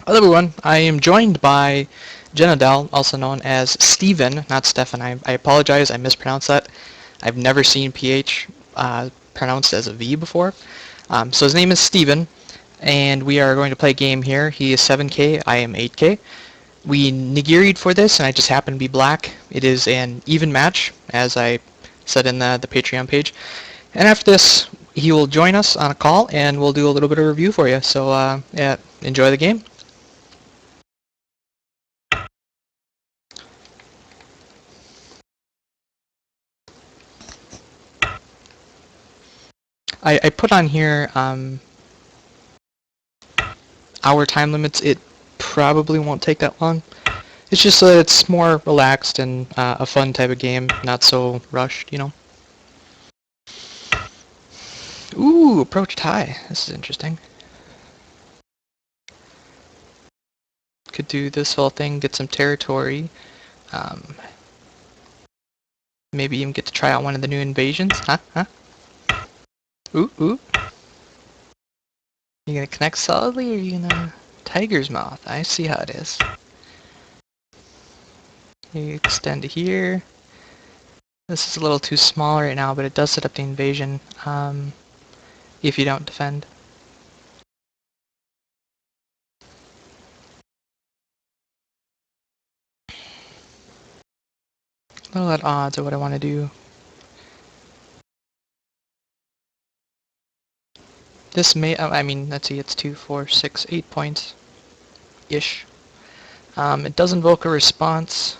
Hello everyone, I am joined by Jenadel, also known as Steven, not Stefan. I apologize, I mispronounced that. I've never seen PH pronounced as a V before. So his name is Steven, and we are going to play a game here. He is 7k, I am 8k. We nigiried for this, and I just happen to be black. It is an even match, as I said in the Patreon page. And after this, he will join us on a call, and we'll do a little bit of review for you. So yeah, enjoy the game. I put on here hour time limits. It probably won't take that long. It's just so that it's more relaxed and a fun type of game, not so rushed, you know. Ooh, approached high. This is interesting. Could do this whole thing, get some territory. Maybe even get to try out one of the new invasions. Huh? Ooh, ooh. You gonna connect solidly, or you gonna tiger's mouth? I see how it is. You extend to here. This is a little too small right now, but it does set up the invasion if you don't defend. A little at odds of what I want to do. This may, I mean, let's see, it's 2, 4, 6, 8 points-ish. It does invoke a response.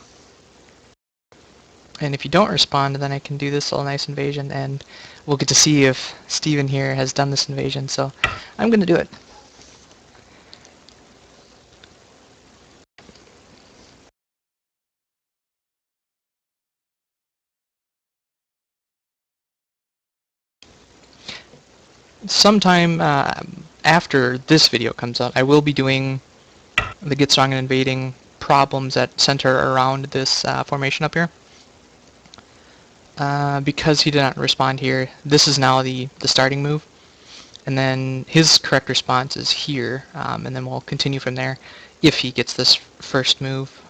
And if you don't respond, then I can do this little nice invasion, and we'll get to see if Steven here has done this invasion, so I'm going to do it. Sometime after this video comes out, I will be doing the Get Strong At Invading problems that center around this formation up here. Because he did not respond here, this is now the starting move. And then his correct response is here, and then we'll continue from there if he gets this first move.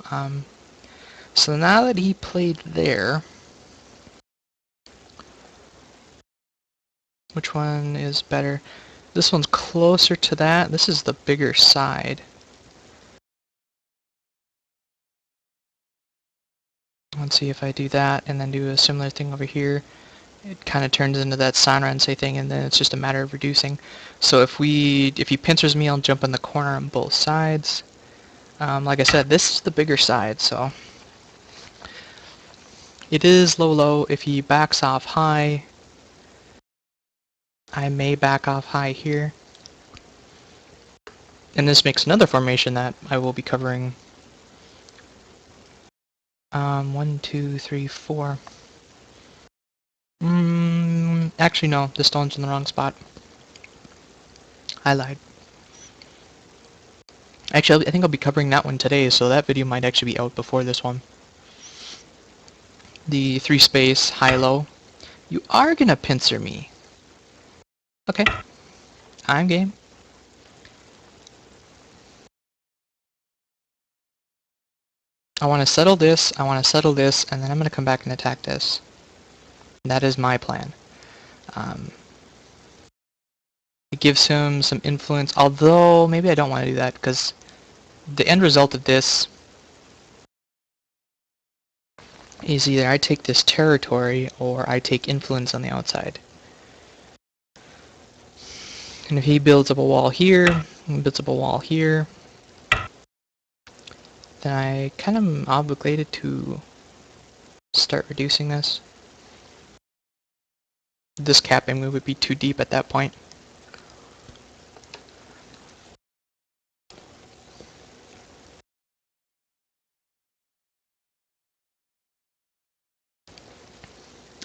So now that he played there, which one is better? This one's closer to that. This is the bigger side. Let's see if I do that and then do a similar thing over here. It kind of turns into that Sanrensei thing, and then it's just a matter of reducing. So if he pincers me, I'll jump in the corner on both sides. Like I said, this is the bigger side, so it is low. If he backs off high, I may back off high here. And this makes another formation that I will be covering. 1, 2, 3, 4. Actually no, the stone's in the wrong spot. I lied. Actually, I think I'll be covering that one today, so that video might actually be out before this one. The 3 space, high-low. You are gonna pincer me. Okay. I'm game. I want to settle this, and then I'm gonna come back and attack this. That is my plan. It gives him some influence, although maybe I don't want to do that, because the end result of this is either I take this territory or I take influence on the outside. And if he builds up a wall here, and builds up a wall here, then I kind of am obligated to start reducing this. This capping move would be too deep at that point.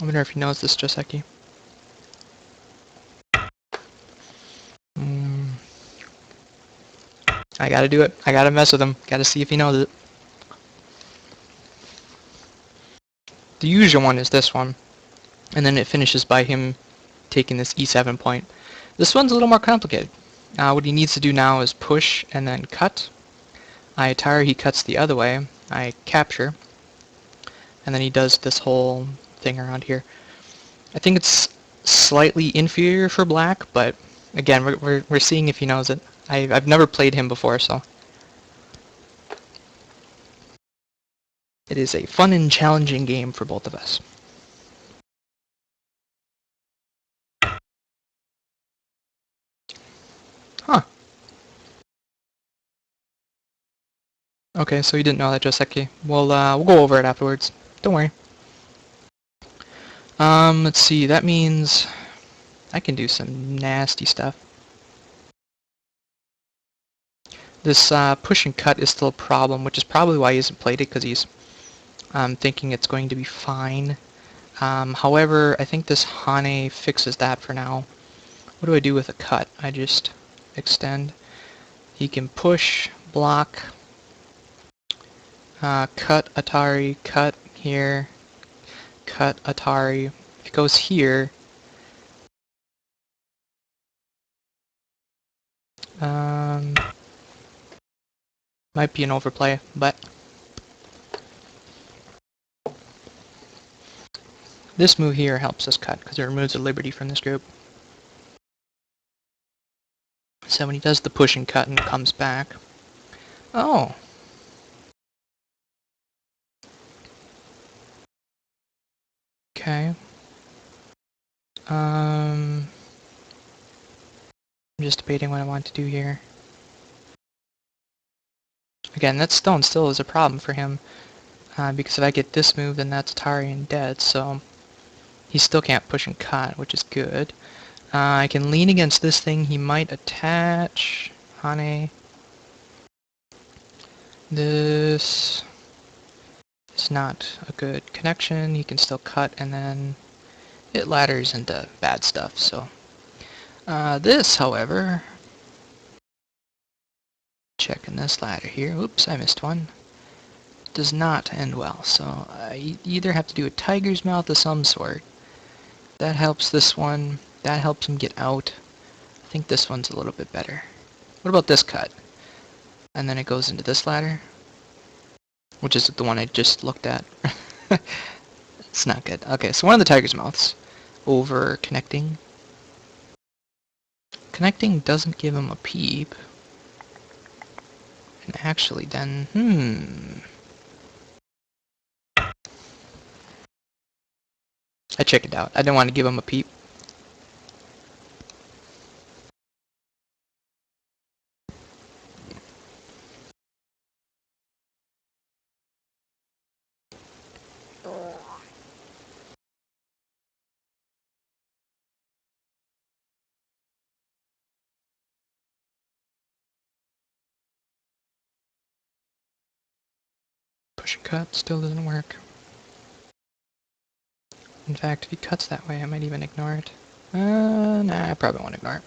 I wonder if he knows this joseki. I gotta do it. I gotta mess with him. Gotta see if he knows it. The usual one is this one. And then it finishes by him taking this e7 point. This one's a little more complicated. What he needs to do now is push and then cut. I Atari, he cuts the other way. I capture, and then he does this whole thing around here. I think it's slightly inferior for black, but again, we're seeing if he knows it. I've never played him before, so it is a fun and challenging game for both of us. Huh. Okay, so you didn't know that, joseki. We'll go over it afterwards. Don't worry. Let's see. That means I can do some nasty stuff. This push and cut is still a problem, which is probably why he hasn't played it, because he's thinking it's going to be fine. However, I think this Hane fixes that for now. What do I do with a cut? I just extend. He can push, block, cut, Atari, cut here, cut, Atari. If it goes here, might be an overplay, but this move here helps us cut, because it removes a liberty from this group. So when he does the push and cut and comes back... Oh! Okay. I'm just debating what I want to do here. Again, that stone still is a problem for him, because if I get this move, then that's Atari and dead, so he still can't push and cut, which is good. I can lean against this thing. He might attach Hane. This is not a good connection. He can still cut, and then it ladders into bad stuff. So this, however, checking this ladder here. Oops, I missed one. Does not end well. So you either have to do a tiger's mouth of some sort. That helps this one. That helps him get out. I think this one's a little bit better. What about this cut? And then it goes into this ladder, which is the one I just looked at. It's not good. Okay, so one of the tiger's mouths. Over connecting. Connecting doesn't give him a peep. And actually then, I checked it out. I didn't want to give him a peep. Push and cut still doesn't work. In fact, if he cuts that way, I might even ignore it. Nah, I probably won't ignore it.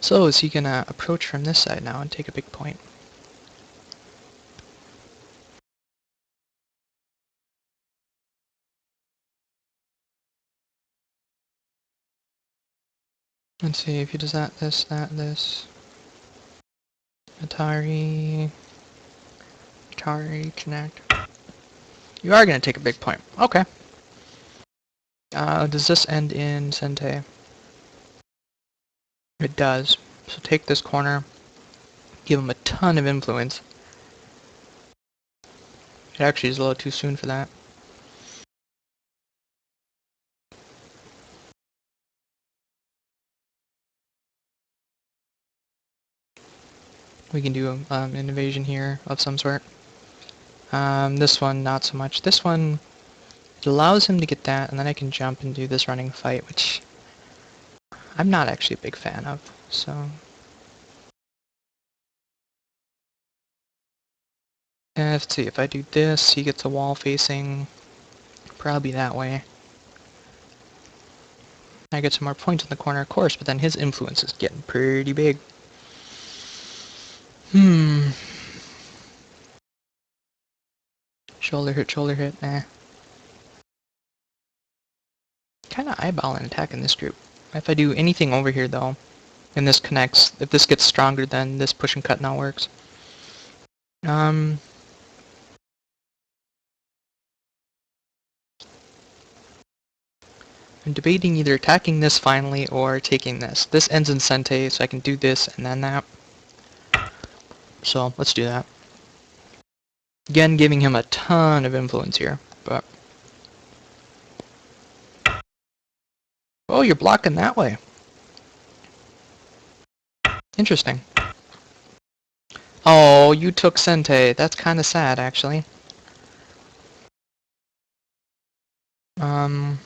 So, is he gonna approach from this side now and take a big point? Let's see, if he does that, this, this. Atari, connect. You are gonna take a big point. Okay. Does this end in Sente? It does. So take this corner, give him a ton of influence. It actually is a little too soon for that. We can do an invasion here of some sort. This one, not so much. This one, it allows him to get that, and then I can jump and do this running fight, which I'm not actually a big fan of, so... let's see, if I do this, he gets a wall facing, probably that way. I get some more points in the corner, of course, but then his influence is getting pretty big. Shoulder hit, nah. Kinda eyeballing attack in this group. If I do anything over here, though, and this connects. If this gets stronger, then this push and cut now works. I'm debating either attacking this finally or taking this. This ends in sente, so I can do this and then that. So let's do that. Again, giving him a ton of influence here, but... Oh, you're blocking that way. Interesting. Oh, you took sente. That's kind of sad, actually. Um...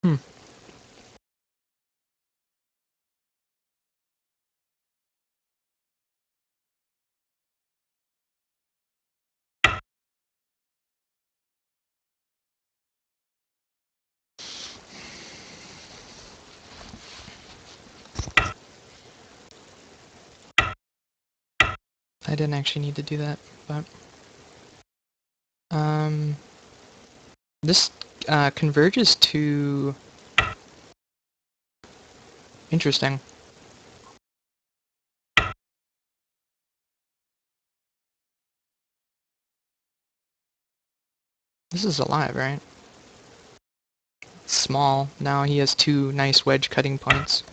Hmm. I didn't actually need to do that, but... This converges to... Interesting. This is alive, right? Small. Now he has two nice wedge cutting points.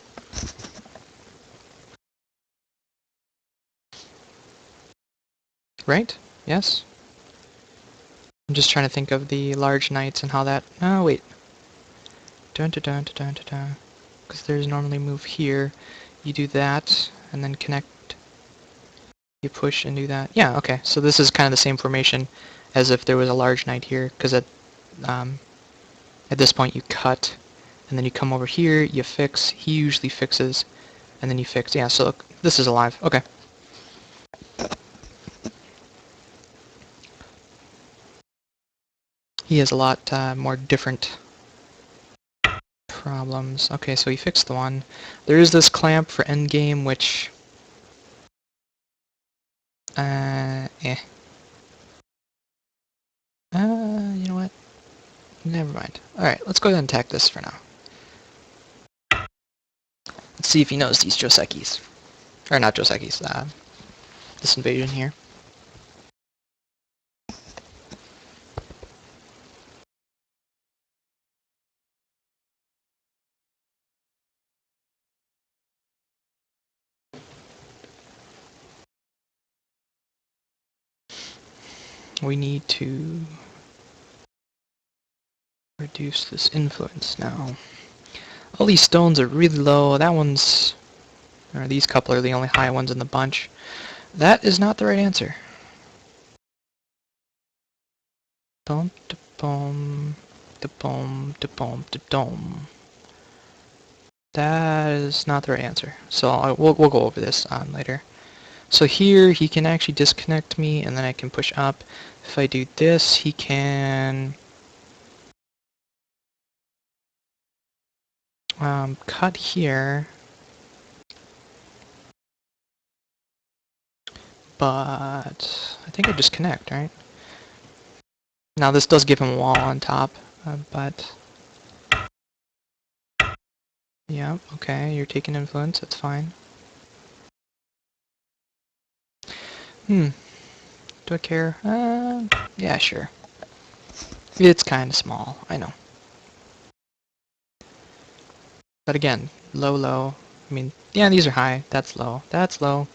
Right? Yes? I'm just trying to think of the large knights and how that... Oh, wait. Dun dun dun dun dun dun. Because there's normally move here. You do that, and then connect. You push and do that. Yeah, okay. So this is kind of the same formation as if there was a large knight here, because at this point you cut, and then you come over here, you fix, he usually fixes, and then you fix. Yeah, so look, this is alive. Okay. He has a lot more different problems. Okay, so he fixed the one. There is this clamp for endgame, which... eh. You know what? Never mind. Alright, let's go ahead and attack this for now. Let's see if he knows these josekis. Or not josekis, this invasion here. We need to reduce this influence now. All these stones are really low. That one's... Or these couple are the only high ones in the bunch. That is not the right answer. Dum da bum da bum da bum da dum. That is not the right answer. So we'll go over this later. So here he can actually disconnect me, and then I can push up. If I do this, he can cut here, but I think I just connect, right? Now this does give him a wall on top, but yeah, okay, you're taking influence, that's fine. Do I care? Yeah, sure. It's kind of small, I know. But again, low, low. I mean, yeah, these are high. That's low. That's low.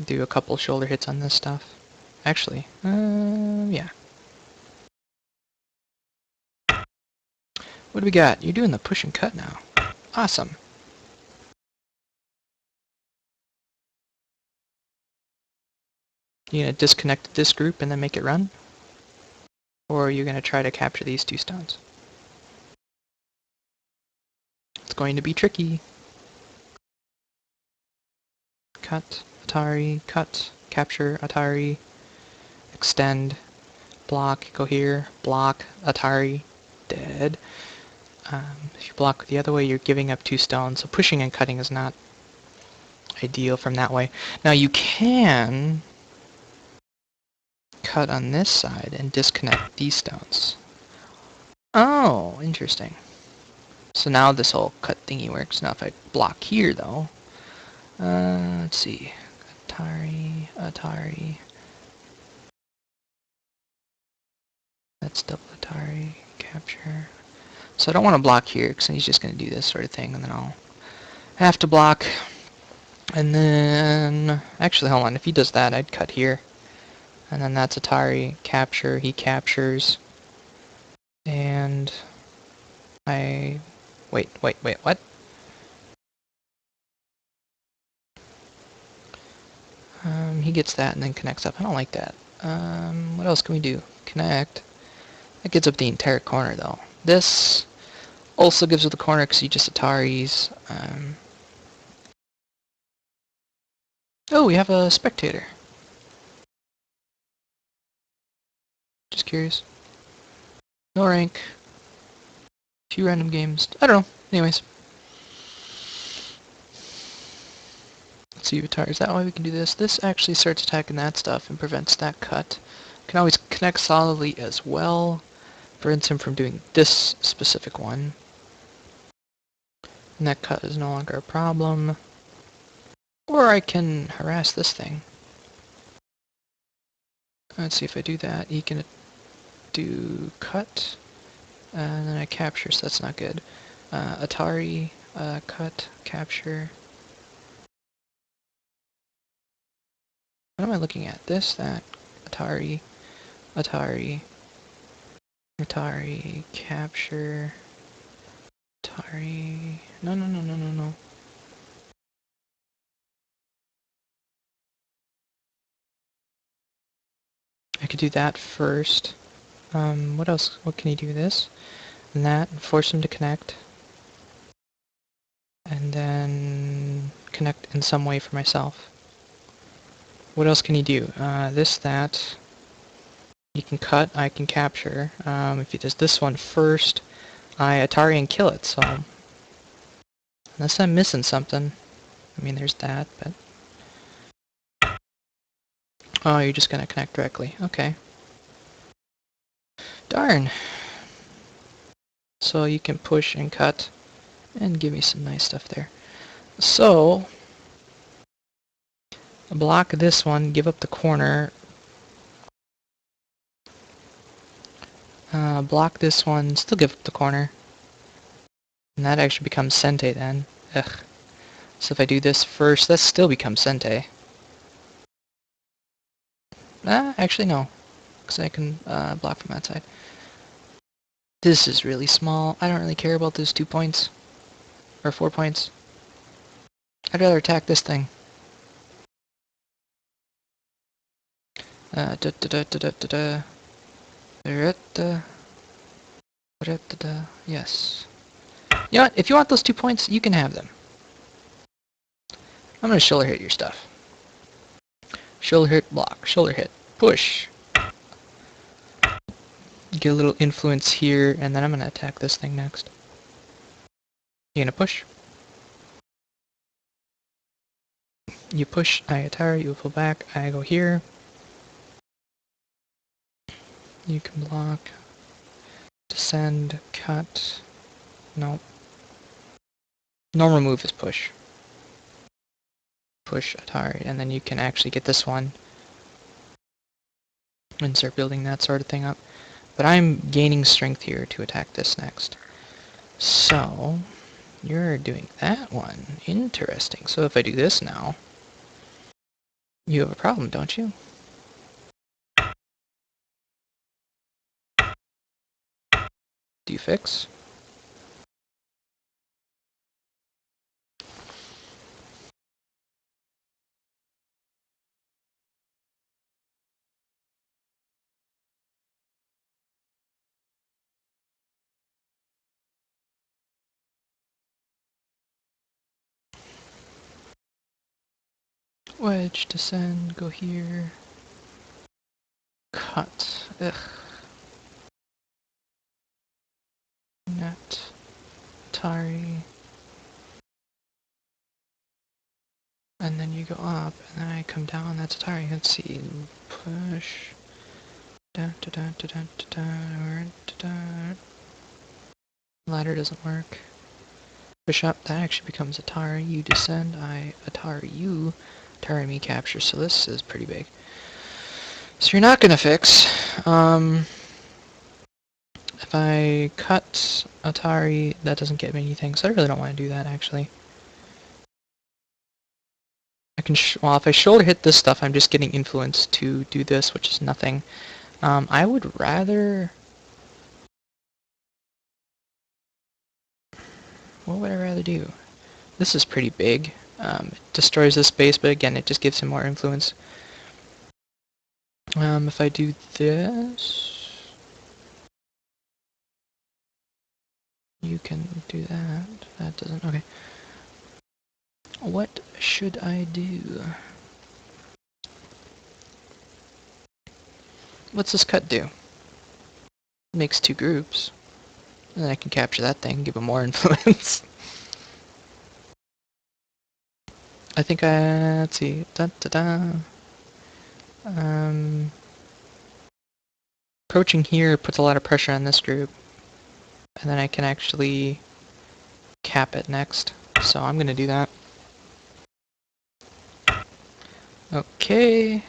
Do a couple shoulder hits on this stuff. Actually, yeah. What do we got? You're doing the push and cut now. Awesome. You gonna disconnect this group and then make it run? Or are you gonna try to capture these two stones? It's going to be tricky. Cut, Atari, cut, capture, Atari, extend, block, go here, block, Atari, dead. If you block the other way, you're giving up two stones, so pushing and cutting is not ideal from that way. Now you can cut on this side and disconnect these stones. Oh, interesting. So now this whole cut thingy works. Now if I block here, though, let's see, Atari, that's double Atari, capture. So I don't want to block here, because he's just going to do this sort of thing, and then I'll have to block. And then, actually, hold on, if he does that, I'd cut here. And then that's Atari, capture, he captures. And wait, what? He gets that and then connects up. I don't like that. What else can we do? Connect. That gives up the entire corner, though. This also gives up the corner because he just Ataris. Oh, we have a spectator. Just curious. No rank. Few random games. I don't know. Anyways. Let's see, retires. That way we can do this. This actually starts attacking that stuff and prevents that cut. Can always connect solidly as well. Prevents him from doing this specific one. And that cut is no longer a problem. Or I can harass this thing. Let's see if I do that. He can do cut. And then I capture, so that's not good. Atari, cut, capture. What am I looking at? This, that, Atari, Atari, Atari, capture, Atari. No. I could do that first. What else? What can you do? This and that, and force him to connect. And then connect in some way for myself. What else can he do? This, that. He can cut, I can capture. If he does this one first, I Atari and kill it, so... Unless I'm missing something. I mean, there's that, but... Oh, you're just gonna connect directly. Okay. Darn. So you can push and cut and give me some nice stuff there. So... block this one, give up the corner. Block this one, still give up the corner. And that actually becomes Sente then. Ugh. So if I do this first, that still becomes Sente. Actually no. Because I can block from that side. This is really small. I don't really care about those 2 points. Or 4 points. I'd rather attack this thing. Da da da da da da da. Yes. You know what? If you want those 2 points, you can have them. I'm gonna shoulder hit your stuff. Shoulder hit, block. Shoulder hit, push. Get a little influence here, and then I'm gonna attack this thing next. You gonna push? You push, I attack, you pull back, I go here. You can block. Descend, cut. Nope. Normal move is push. Push, Atari, and then you can actually get this one. And start building that sort of thing up. But I'm gaining strength here to attack this next. So, you're doing that one. Interesting. So if I do this now, you have a problem, don't you? Do you fix? Wedge, descend, go here. Cut. Ugh. Net. Atari. And then you go up, and then I come down, that's Atari. Let's see. Push. Ladder doesn't work. Push up, that actually becomes Atari. You descend, I Atari you. Atari me capture, so this is pretty big. So you're not gonna fix. If I cut Atari, that doesn't get me anything, so I really don't want to do that, actually. I can, well, if I shoulder hit this stuff, I'm just getting influence to do this, which is nothing. I would rather... What would I rather do? This is pretty big. It destroys this base, but again, it just gives him more influence. If I do this... You can do that. That doesn't... Okay. What should I do? What's this cut do? It makes two groups. And then I can capture that thing, give him more influence. I think let's see. Approaching here puts a lot of pressure on this group. And then I can actually cap it next. So I'm gonna do that. Okay.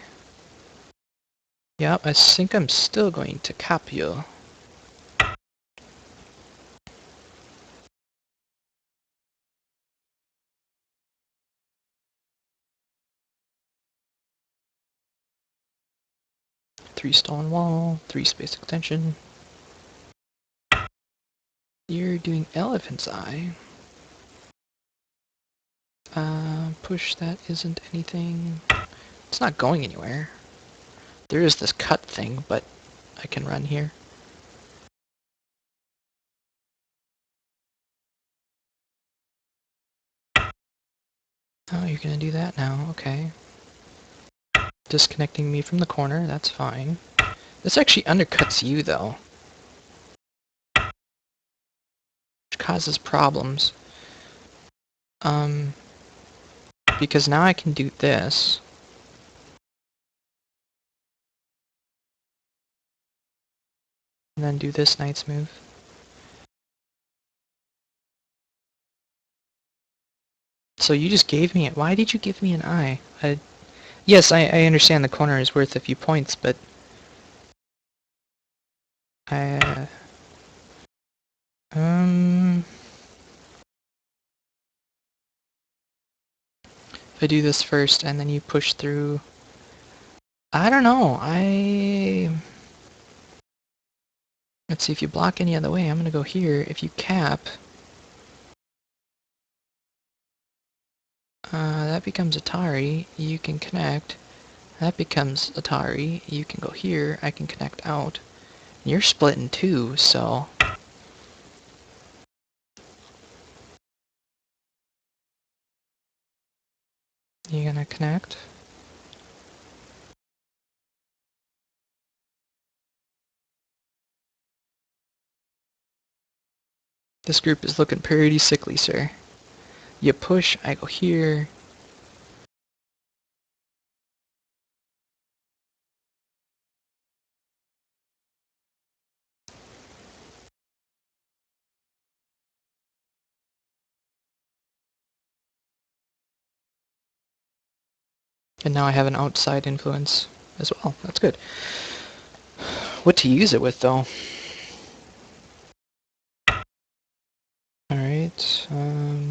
Yep, I think I'm still going to cap you. Three stone wall, 3 space extension. You're doing elephant's eye. Push that isn't anything. It's not going anywhere. There is this cut thing, but I can run here. Oh, you're gonna do that now, okay. Disconnecting me from the corner, that's fine. This actually undercuts you, though. Which causes problems. Because now I can do this. And then do this knight's move. So you just gave me it. Why did you give me an eye? Yes, I understand the corner is worth a few points, but... If I do this first and then you push through... I don't know, Let's see, if you block any other way, I'm gonna go here. If you cap... that becomes Atari. You can connect. That becomes Atari. You can go here. I can connect out. You're split in two, so... You gonna connect? This group is looking pretty sickly, sir. You push, I go here. And now I have an outside influence as well. That's good. What to use it with, though? Alright,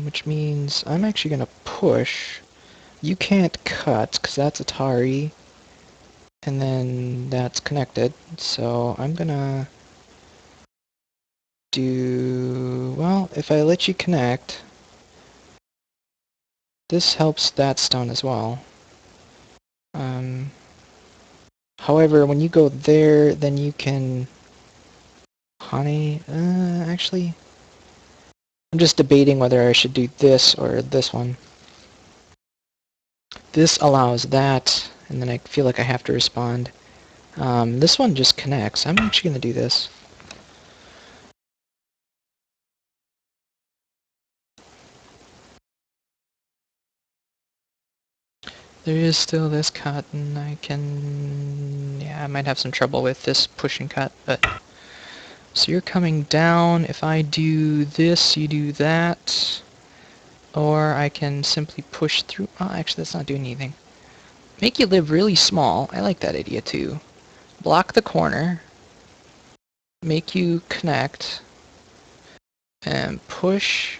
which means I'm actually gonna push. You can't cut, because that's Atari. And then that's connected. So I'm gonna do... Well, if I let you connect, this helps that stone as well. However, when you go there, then you can... Honey, actually... I'm just debating whether I should do this or this one. This allows that, and then I feel like I have to respond. This one just connects. I'm actually going to do this. There is still this cut, and I can... yeah, I might have some trouble with this push and cut, but... So you're coming down. If I do this, you do that. Or I can simply push through... oh, actually, that's not doing anything. Make you live really small. I like that idea, too. Block the corner. Make you connect. And push...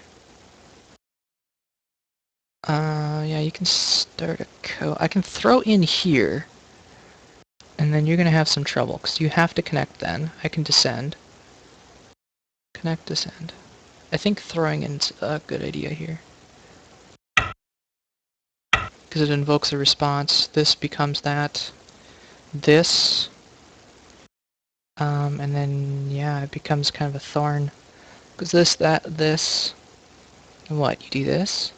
yeah, you can start a code. I can throw in here. And then you're going to have some trouble, because you have to connect then. I can descend. Connect, descend. I think throwing in's a good idea here. Because it invokes a response. This becomes that. This. And then, yeah, it becomes kind of a thorn. Because this, that, this. And what? You do this.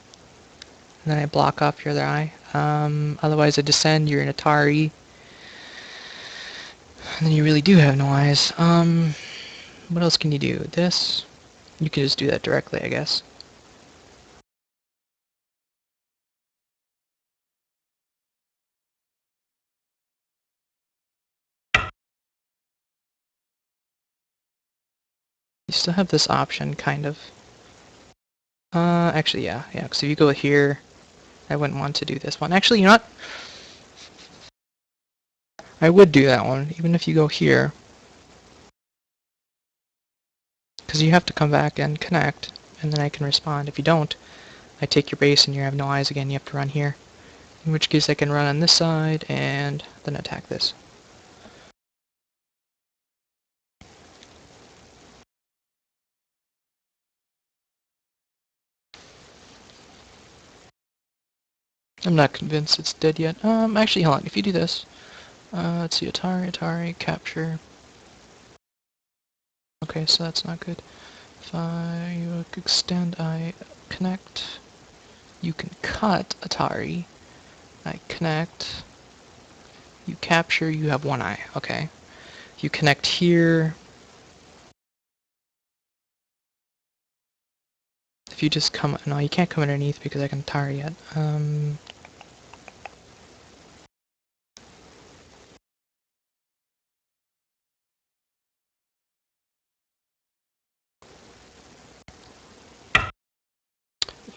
And then I block off your other eye. Otherwise I descend, you're an Atari. And then you really do have no eyes. What else can you do? This? You can just do that directly, I guess. You still have this option, kind of. Actually, yeah, because if you go here, I wouldn't want to do this one. Actually, you know what? I would do that one, even if you go here. Because you have to come back and connect, and then I can respond. If you don't, I take your base and you have no eyes again, you have to run here. In which case I can run on this side, and then attack this. I'm not convinced it's dead yet. Actually, hold on, if you do this, let's see, Atari, capture. Okay, so that's not good. If I extend, I connect. You can cut Atari. I connect. You capture, you have one eye. Okay. You connect here. If you just come... no, you can't come underneath because I can Atari yet.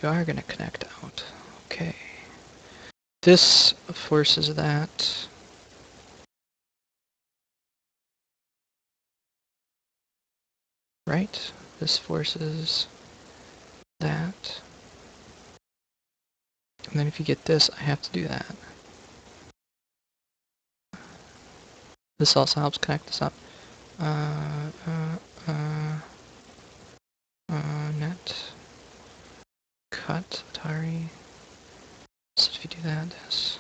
You are gonna connect out. Okay. This forces that. Right? This forces that. And then if you get this, I have to do that. This also helps connect this up. Net. Cut. Atari. So if you do that, this.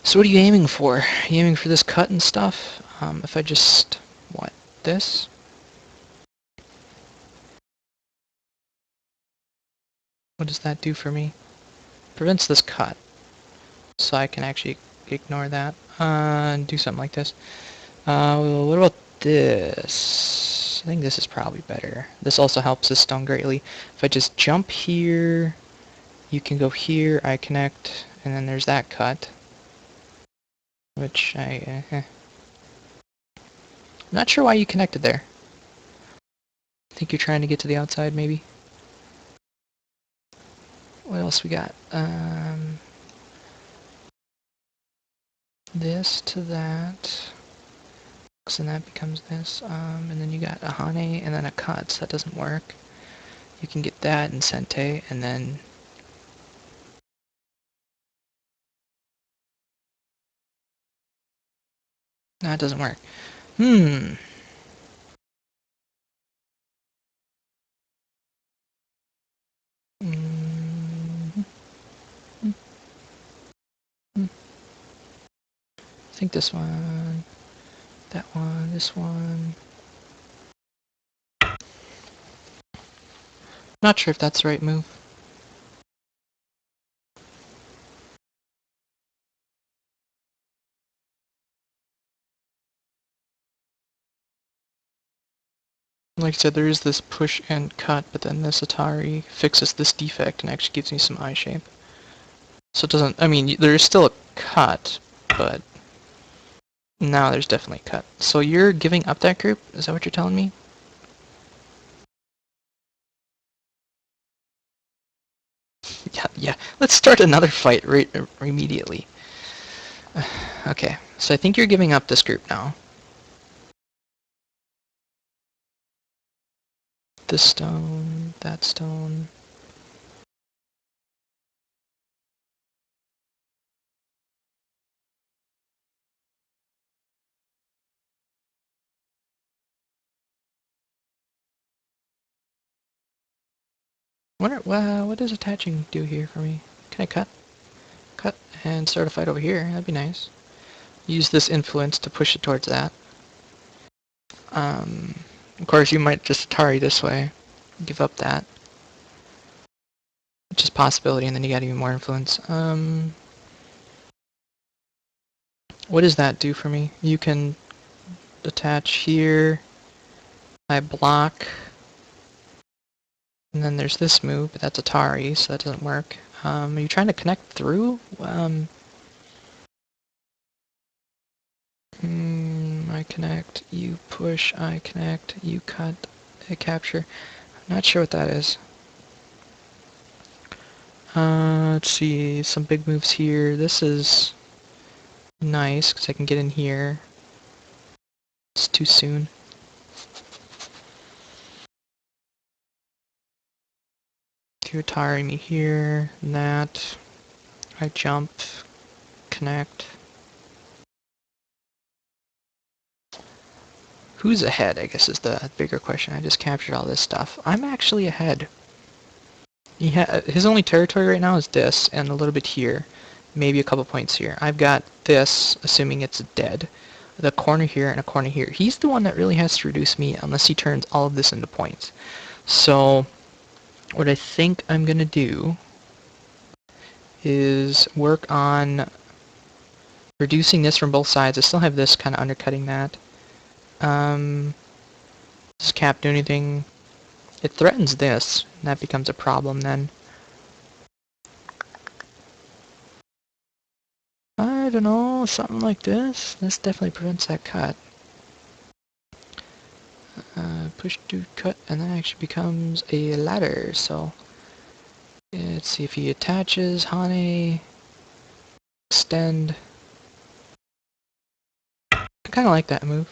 So what are you aiming for? Are you aiming for this cut and stuff? If I just... what? This? What does that do for me? Prevents this cut. So I can actually ignore that. And do something like this. What about this? I think this is probably better. This also helps this stone greatly. If I just jump here, you can go here, I connect, and then there's that cut. Which I'm not sure why you connected there. I think you're trying to get to the outside, maybe? What else we got? This to that. And that becomes this. And then you got a Hane and then a cut, so that doesn't work. You can get that and Sente, and then... no, it doesn't work. Hmm. Mm-hmm. I think this one, that one, this one. Not sure if that's the right move. Like I said, there is this push and cut, but then this Atari fixes this defect and actually gives me some eye shape. So it doesn't, I mean, there's still a cut, but now there's definitely a cut. So you're giving up that group? Is that what you're telling me? Yeah, yeah. Let's start another fight right immediately. Okay, so I think you're giving up this group now. This stone, that stone. What does attaching do here for me? Can I cut? Cut and start a fight over here. That'd be nice. Use this influence to push it towards that. Of course, you might just Atari this way. Give up that. Which is a possibility, and then you got even more influence. What does that do for me? You can attach here. I block. And then there's this move, but that's Atari, so that doesn't work. Are you trying to connect through? I connect, you push, I connect, you cut, I capture. I'm not sure what that is. Let's see, some big moves here. This is nice, because I can get in here. It's too soon. You Atari me here, that. I jump, connect. Who's ahead, I guess, is the bigger question. I just captured all this stuff. I'm actually ahead. His only territory right now is this, and a little bit here. Maybe a couple points here. I've got this, assuming it's dead. The corner here and a corner here. He's the one that really has to reduce me unless he turns all of this into points. So, what I think I'm going to do is work on reducing this from both sides. I still have this kind of undercutting that. Does cap do anything? It threatens this, and that becomes a problem then. I don't know, something like this. This definitely prevents that cut. Push to cut, and that actually becomes a ladder, so let's see if he attaches, Hane, extend. I kind of like that move.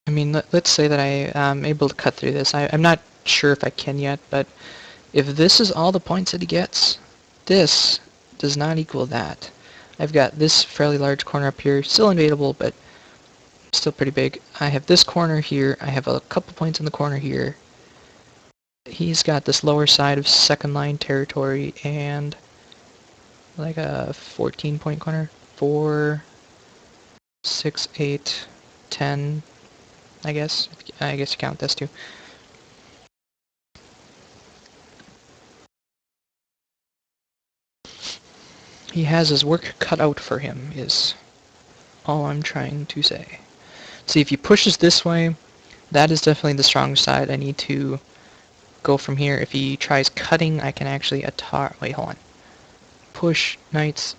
I mean, let's say that I am able to cut through this. I'm not sure if I can yet, but if this is all the points that he gets, this does not equal that. I've got this fairly large corner up here, still invadable, but still pretty big. I have this corner here. I have a couple points in the corner here. He's got this lower side of second line territory and like a 14-point corner. 4, 6, 8, 10, I guess. I guess you count this too. He has his work cut out for him, is all I'm trying to say. See, if he pushes this way, that is definitely the strong side. I need to go from here. If he tries cutting, I can actually wait, hold on. Push, knights,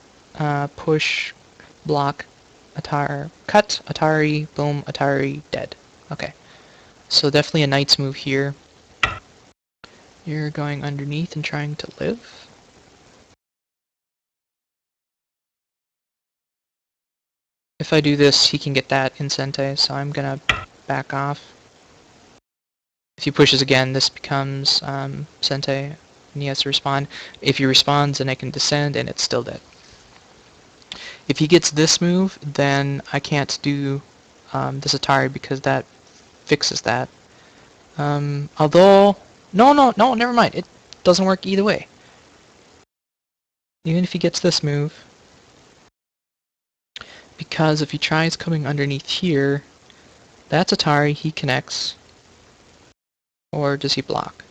push, block, cut, Atari, boom, Atari, dead. Okay. So definitely a knight's move here. You're going underneath and trying to live. If I do this, he can get that Incente, so I'm gonna back off. If he pushes again, this becomes Sente, and he has to respond. If he responds, then I can descend, and it's still dead. If he gets this move, then I can't do this Atari because that fixes that. Although, no, never mind. It doesn't work either way. Even if he gets this move, because if he tries coming underneath here, that's Atari, he connects. Or does he block?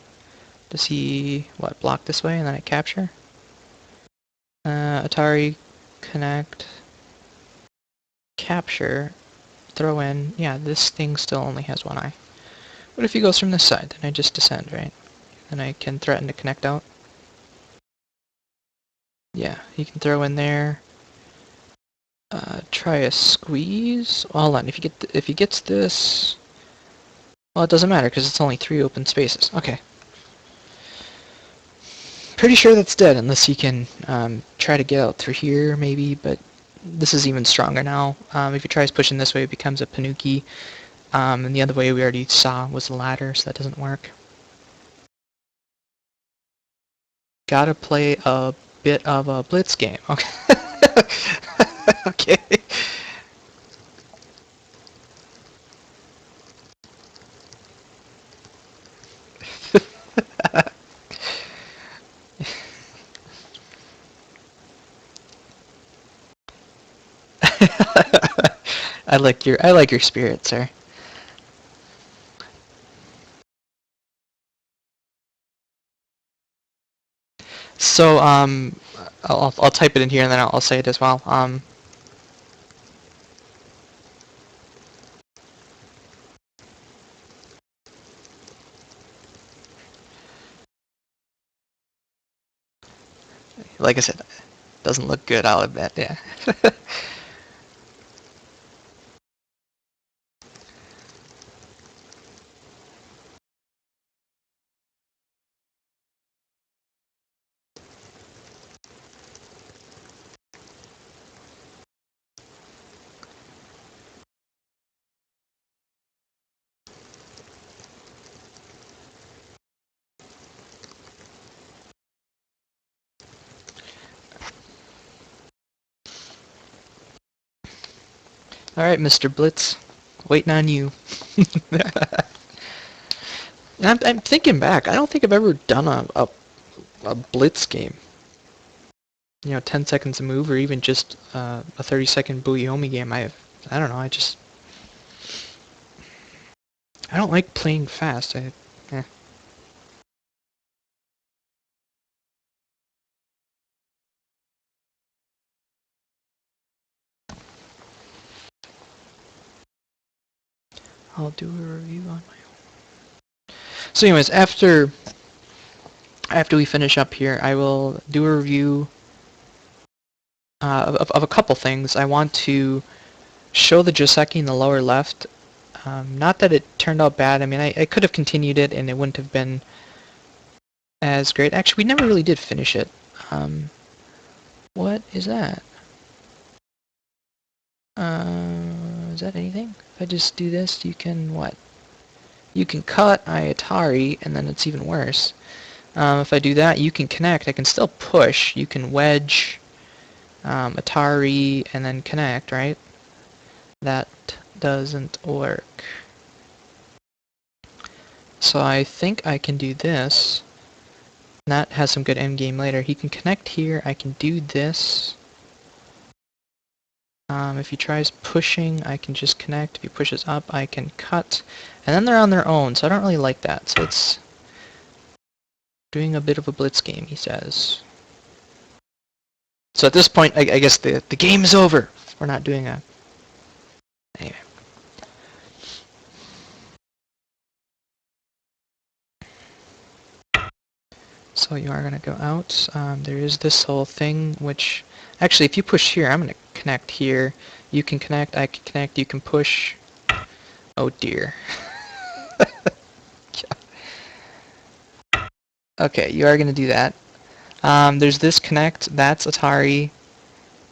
Does he, block this way and then I capture? Atari, connect, capture. throw in... Yeah, this thing still only has one eye. What if he goes from this side? Then I just descend, right? And I can threaten to connect out. Yeah, he can throw in there. Try a squeeze. Well, hold on. If he gets this... Well, it doesn't matter because it's only 3 open spaces. Okay. Pretty sure that's dead unless he can try to get out through here, maybe, but this is even stronger now. If he tries pushing this way, it becomes a Panuki. And the other way we already saw was the ladder, so that doesn't work. Gotta play a bit of a blitz game. Okay. Okay. I like your spirit, sir. So I'll type it in here and then I'll say it as well. Like I said, doesn't look good, I'll admit. Yeah. All right, Mr. Blitz, waiting on you. I'm thinking back. I don't think I've ever done a blitz game. 10 seconds to move, or even just a 30-second Buiomi game. I don't know. I don't like playing fast. Eh. I'll do a review on my own. So, anyways, after we finish up here, I will do a review of a couple things. I want to show the joseki in the lower left. Not that it turned out bad. I mean, I could have continued it and it wouldn't have been as great. Actually, we never really did finish it. What is that? Is that anything? If I just do this, you can what? You can cut Atari, and then it's even worse. If I do that, you can connect. I can still push. You can wedge Atari and then connect, right? That doesn't work. So I think I can do this. And that has some good endgame later. He can connect here. I can do this. If he tries pushing, I can just connect. If he pushes up, I can cut. And then they're on their own, so I don't really like that. So it's doing a bit of a blitz game, he says. So at this point, I guess the game is over. We're not doing a... Anyway. So you are going to go out. There is this whole thing, which... Actually, if you push here, I'm going to connect here. You can connect, I can connect, you can push. Oh dear. Okay, you are going to do that. There's this connect, that's Atari,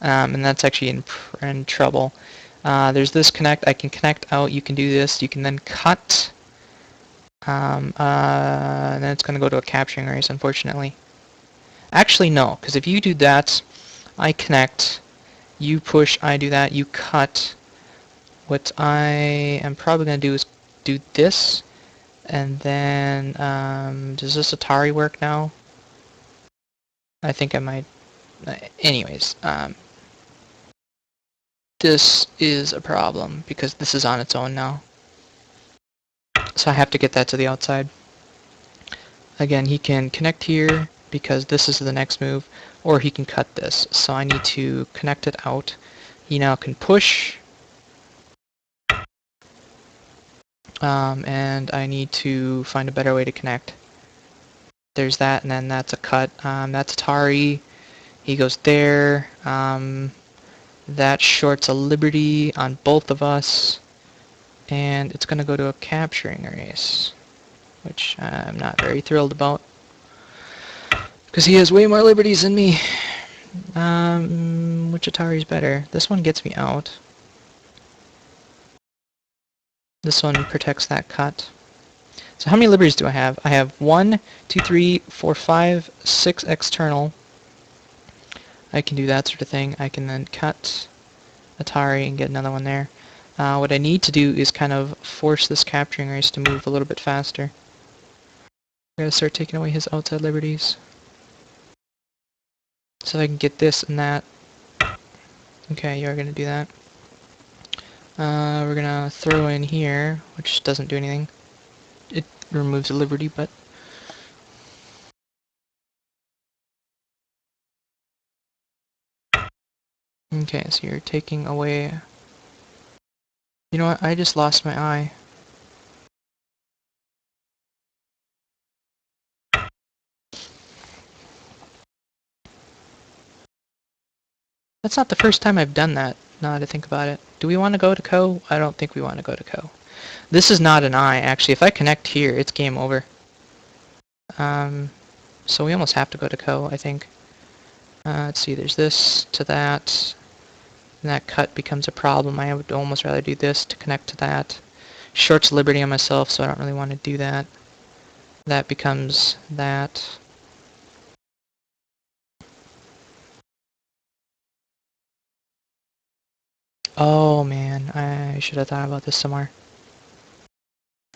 and that's actually in trouble. There's this connect, I can connect out, you can do this, you can then cut, and then it's going to go to a capturing race, unfortunately. Actually, no, because if you do that, I connect, you push, I do that, you cut. What I am probably going to do is do this, and then, does this Atari work now? I think I might, anyways, this is a problem, because this is on its own now. So I have to get that to the outside. Again, he can connect here, because this is the next move, or he can cut this. So I need to connect it out. He now can push, and I need to find a better way to connect. There's that, and then that's a cut. That's Atari. He goes there. That shorts a Liberty on both of us, and it's going to go to a capturing race, which I'm not very thrilled about, because he has way more Liberties than me. Which Atari's better? This one gets me out. This one protects that cut. So how many Liberties do I have? I have 1, 2, 3, 4, 5, 6 external. I can do that sort of thing. I can then cut Atari and get another one there. What I need to do is kind of force this capturing race to move a little bit faster. I gotta start taking away his outside Liberties. So I can get this and that. Okay, you're gonna do that. We're gonna throw in here, which doesn't do anything. It removes a Liberty, but... Okay, so you're taking away... You know what? I just lost my eye. That's not the first time I've done that, now that I think about it. Do we want to go to Co? I don't think we want to go to Co. This is not an eye, actually. If I connect here, it's game over. So we almost have to go to Co, I think. Let's see, there's this to that. And that cut becomes a problem. I would almost rather do this to connect to that. Shorts Liberty on myself, so I don't really want to do that. That becomes that. Oh man, I should have thought about this somewhere.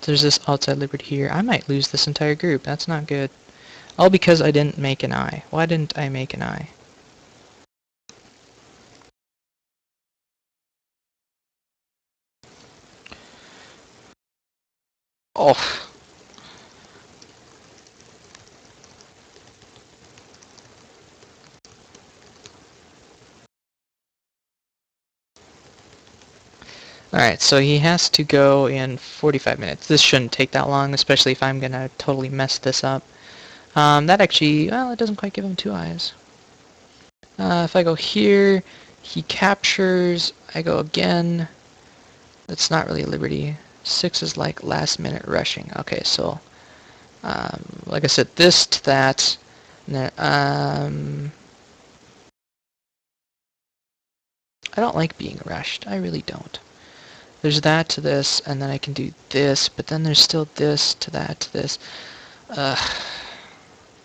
There's this outside Liberty here. I might lose this entire group. That's not good. All because I didn't make an eye. Why didn't I make an eye? Oh. Alright, so he has to go in 45 minutes. This shouldn't take that long, especially if I'm gonna totally mess this up. That actually, well, it doesn't quite give him 2 eyes. If I go here, he captures, I go again. That's not really a Liberty. 6 is like last minute rushing. Okay, so, like I said, this to that. And then, I don't like being rushed. I really don't. There's that to this, and then I can do this, but then there's still this to that to this.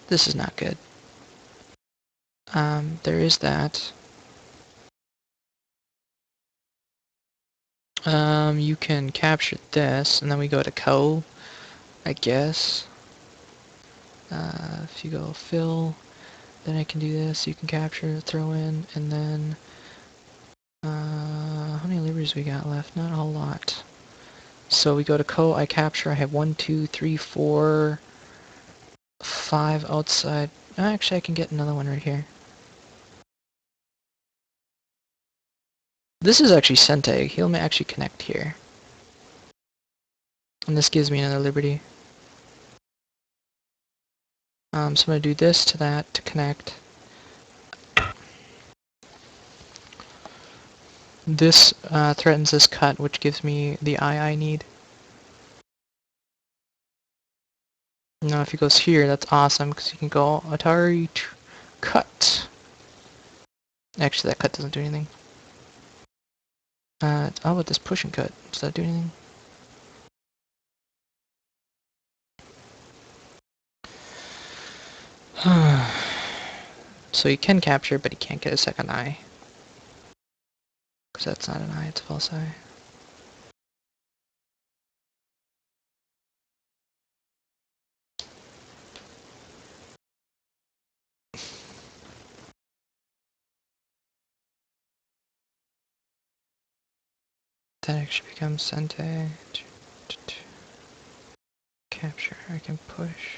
This is not good. There is that. You can capture this, and then we go to Co, I guess. If you go fill, then I can do this. You can capture, throw in, and then... how many Liberties we got left? Not a whole lot. So we go to Co, I capture, I have 1, 2, 3, 4, 5 outside. Actually, I can get another one right here. This is actually Sente. He'll actually connect here. And this gives me another Liberty. So I'm going to do this to that to connect. This threatens this cut, which gives me the eye I need. Now if he goes here, that's awesome, because he can go Atari cut. Actually, that cut doesn't do anything. How about this push and cut? Does that do anything? So he can capture, but he can't get a second eye. Because that's not an eye, it's a false eye. That actually becomes Sente. Capture, I can push.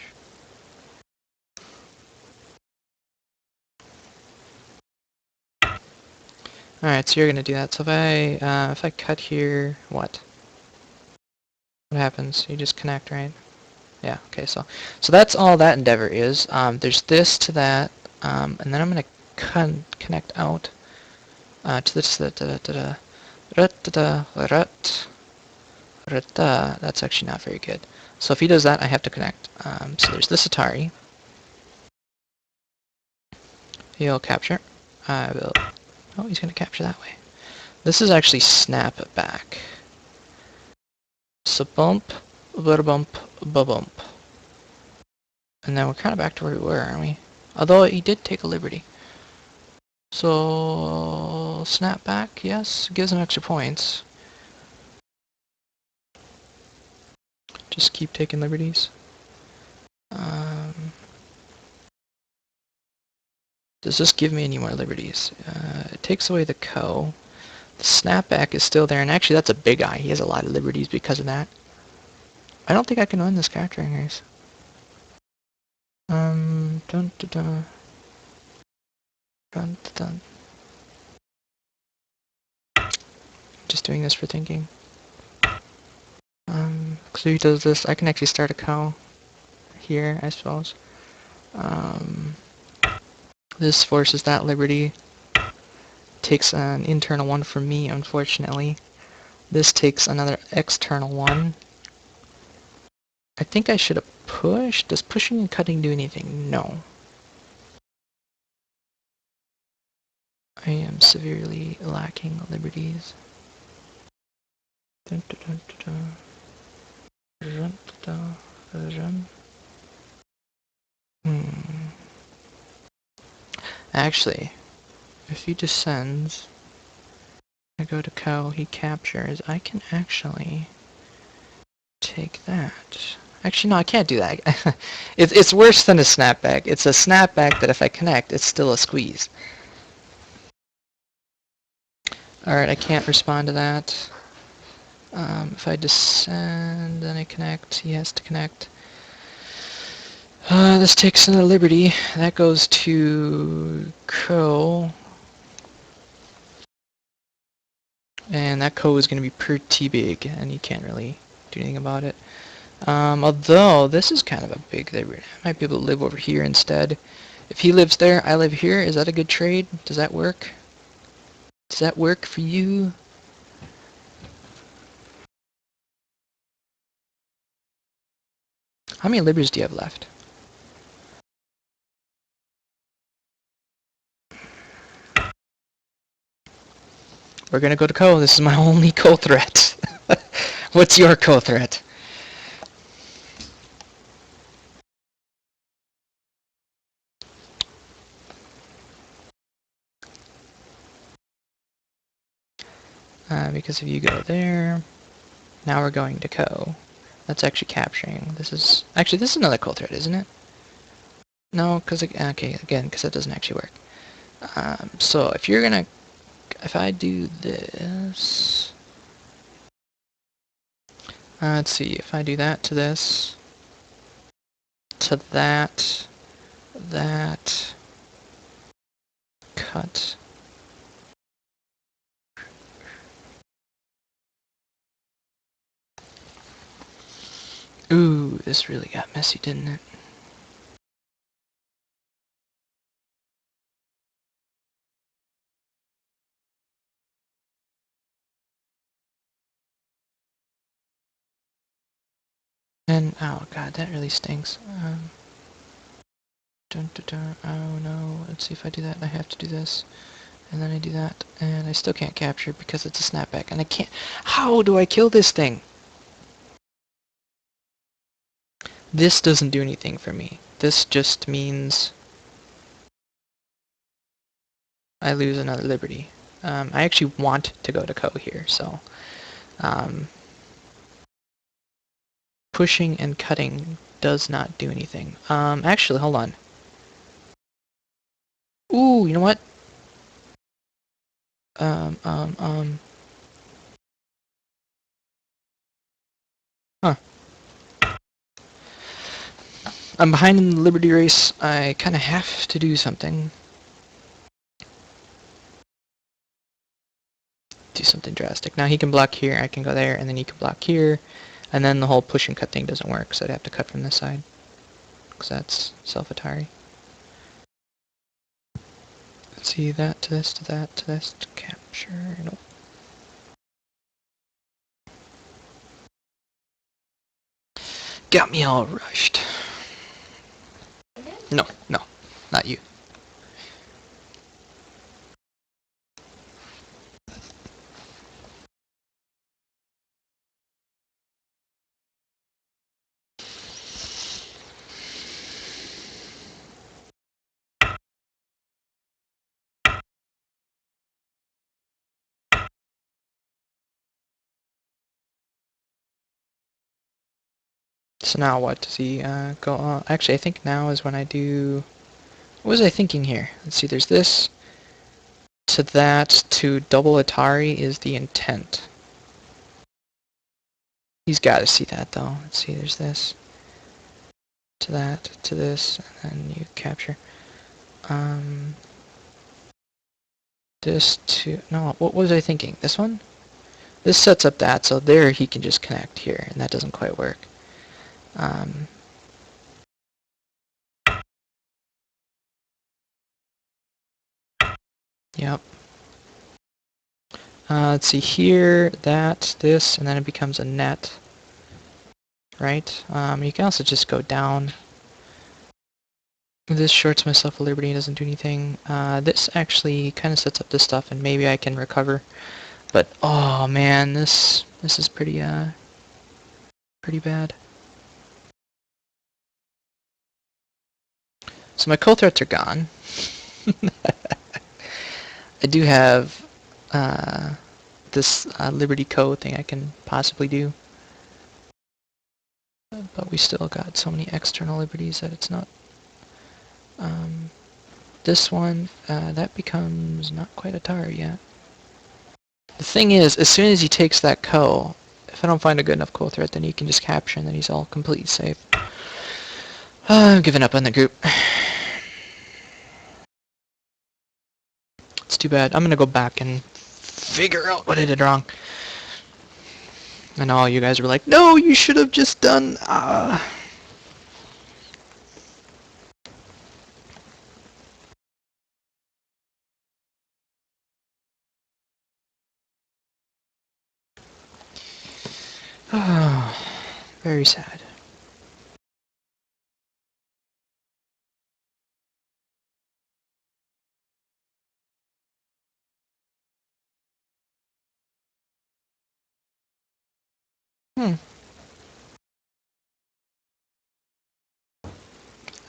Alright, so you're gonna do that. So if I cut here, what? What happens? You just connect, right? Yeah, okay, so that's all that endeavor is. There's this to that, and then I'm going to connect out to this. That's actually not very good. So if he does that, I have to connect. So there's this Atari. He'll capture. I will... Oh, he's going to capture that way. This is actually snap back. So bump, bump, bump. And then we're kind of back to where we were, aren't we? Although he did take a liberty. So snap back, yes, gives him extra points. Just keep taking liberties. Does this give me any more liberties? It takes away the co. The snapback is still there, and actually that's a big eye. He has a lot of liberties because of that. I don't think I can win this capturing race. Dun dun dun. Dun dun. Just doing this for thinking. So he does this. I can actually start a co here, I suppose. This forces that liberty. Takes an internal one from me, unfortunately. This takes another external one. I think I should have pushed. Does pushing and cutting do anything? No. I am severely lacking liberties. Dun, dun, dun, dun, dun, dun, dun, dun. Actually, if he descends, I go to cow, he captures, I can actually take that. Actually, no, I can't do that. It's worse than a snapback. It's a snapback that if I connect, it's still a squeeze. Alright, I can't respond to that. If I descend, then I connect. He has to connect. This takes another liberty. That goes to Co. And that Co is going to be pretty big, and you can't really do anything about it. Although, this is kind of a big liberty. I might be able to live over here instead. If he lives there, I live here. Is that a good trade? Does that work? Does that work for you? How many liberties do you have left? We're gonna go to Co. This is my only Co threat. What's your Co threat? Because if you go there, now we're going to Co. That's actually capturing. This is another Co threat, isn't it? No, because okay, again, because that doesn't actually work. So if I do this, let's see, if I do that to this, to that, cut. Ooh, this really got messy, didn't it? And, oh god, that really stinks. Dun, dun, dun, oh no, let's see if I do that, I have to do this. And then I do that, and I still can't capture because it's a snapback, and I can't... How do I kill this thing? This doesn't do anything for me. This just means I lose another liberty. I actually want to go to Co here, so... pushing and cutting does not do anything. Actually, hold on. Ooh, you know what? Huh. I'm behind in the Liberty race. I kind of have to do something. Do something drastic. Now he can block here, I can go there, and then he can block here. And then the whole push and cut thing doesn't work, so I'd have to cut from this side. Because that's self-Atari. Let's see, that to this, to that, to this, to capture, nope. Got me all rushed. No, no, not you. So now what? Does he go on? Actually, I think now is when I do... What was I thinking here? Let's see, there's this. To that, to double Atari is the intent. He's got to see that, though. Let's see, there's this. To that, to this, and then you capture. This to... No, what was I thinking? This one? This sets up that, so there he can just connect here, and that doesn't quite work. Yep. Let's see here, that, this, and then it becomes a net. Right? You can also just go down. This shorts myself a liberty and doesn't do anything. This actually kind of sets up this stuff, and maybe I can recover. But oh man, this is pretty pretty bad. So my coal threats are gone. I do have this Liberty Co thing I can possibly do, but we still got so many external liberties that it's not. This one that becomes not quite a tar yet. The thing is, as soon as he takes that co, if I don't find a good enough coal threat, then he can just capture, and then he's all completely safe. I'm giving up on the group. It's too bad. I'm gonna go back and figure out what I did wrong. I know all you guys were like, no, you should have just done... Very sad.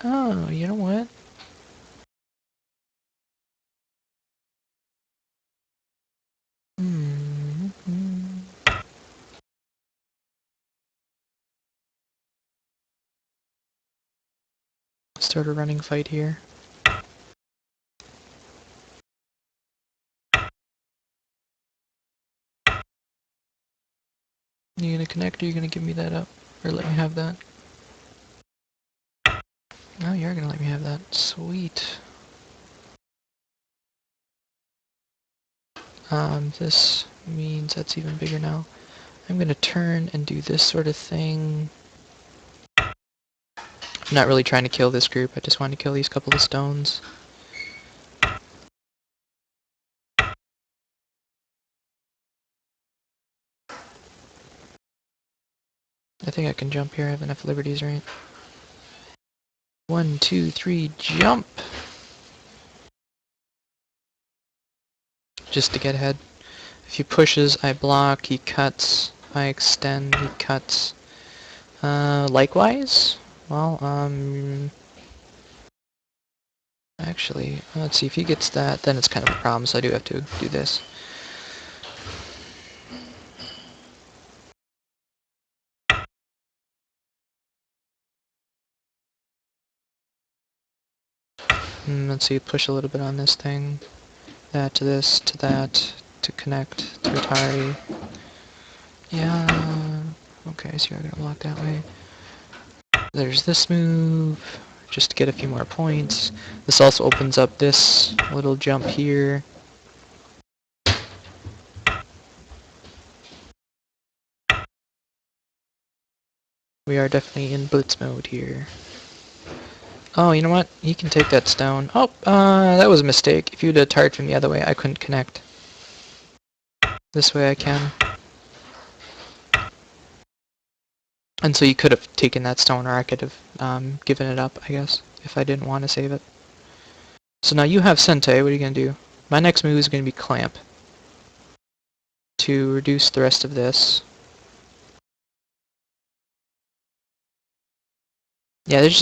Oh, you know what? Start a running fight here. You gonna connect, or you gonna give me that up? Or let me have that? No, you're gonna let me have that. Sweet. This means that's even bigger now. I'm gonna turn and do this sort of thing. I'm not really trying to kill this group, I just want to kill these couple of stones. I think I can jump here, I have enough liberties, right? 1, 2, 3, jump! Just to get ahead. If he pushes, I block, he cuts. I extend, he cuts. Likewise? Well, actually, let's see, if he gets that, then it's kind of a problem, so I do have to do this. Let's see, push a little bit on this thing. That to this, to that, to connect, to Atari. Yeah, okay, so you're gonna block that way. There's this move, just to get a few more points. This also opens up this little jump here. We are definitely in blitz mode here. Oh, you know what? You can take that stone. Oh, that was a mistake. If you'd have tarred from the other way, I couldn't connect. This way I can. And so you could have taken that stone, or I could have given it up, I guess, if I didn't want to save it. So now you have Sente. What are you going to do? My next move is going to be Clamp to reduce the rest of this. Yeah, there's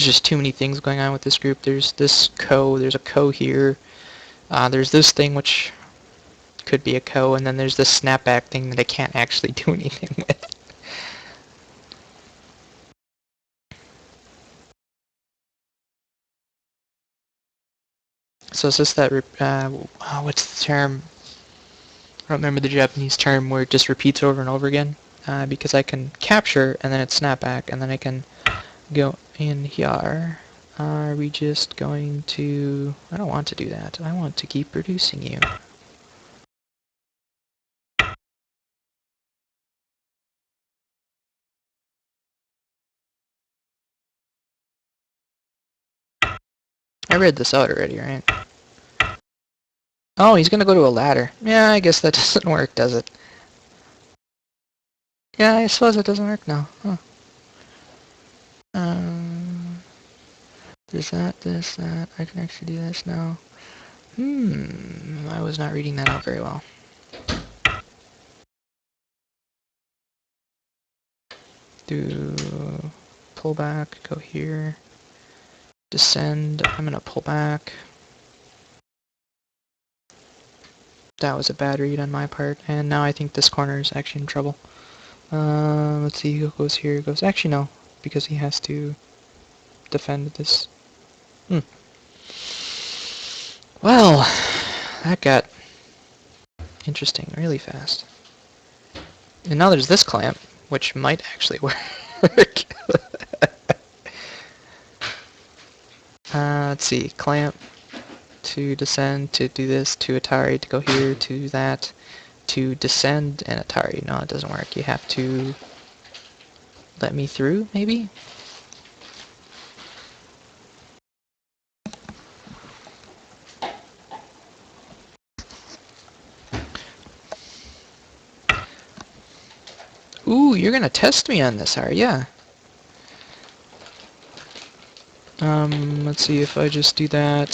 just too many things going on with this group. There's this there's a Ko here. There's this thing which could be a Ko, and then there's this snapback thing that I can't actually do anything with. So is this that, what's the term? I don't remember the Japanese term where it just repeats over and over again. Because I can capture, and then it's snapback, and then I can go in here. Are we just going to... I don't want to do that. I want to keep reducing you. I read this out already, right? Oh, he's gonna go to a ladder. Yeah, I guess that doesn't work, does it? Yeah, I suppose it doesn't work now. Huh. There's that. I can actually do this now. I was not reading that out very well. Do pull back, go here. Descend, I'm gonna pull back. That was a bad read on my part, and now I think this corner is actually in trouble. Let's see who goes here. Goes actually no, because he has to defend this. Well, that got interesting really fast. And now there's this clamp, which might actually work. Let's see, clamp to descend, to do this, to Atari, to go here, to that, to descend, and Atari. No, it doesn't work. You have to let me through, maybe? Ooh, you're gonna test me on this, are ya? Let's see if I just do that.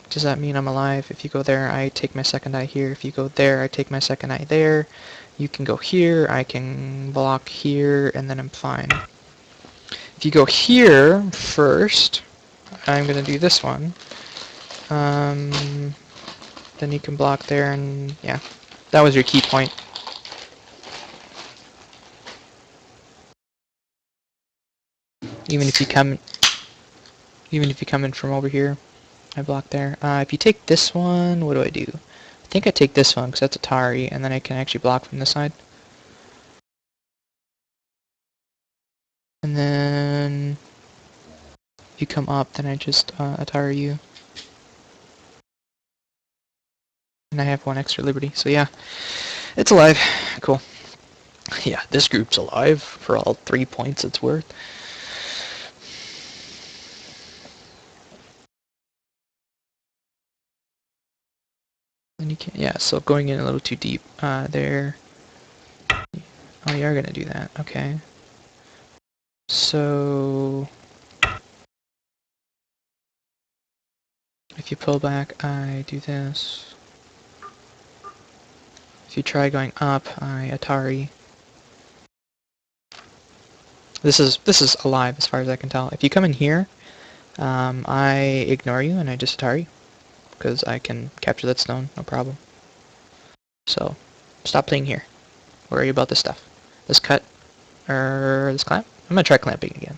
Does that mean I'm alive? If you go there, I take my second eye here. If you go there, I take my second eye there. You can go here, I can block here, and then I'm fine. If you go here first, I'm gonna do this one. Then you can block there, and yeah. That was your key point. Even if you come in from over here, I block there. If you take this one, what do I do? I think I take this one, because that's Atari, and then I can actually block from this side. And then if you come up, then I just Atari you. And I have one extra liberty, so yeah. It's alive. Cool. Yeah, this group's alive for all 3 points it's worth. And you can't, yeah, so going in a little too deep there. Oh, you are going to do that. Okay. So if you pull back, I do this. If you try going up, I Atari. This is alive as far as I can tell. If you come in here, I ignore you and I just Atari, because I can capture that stone, no problem. So stop playing here. Worry about this stuff. This cut, or this clamp? I'm gonna try clamping again.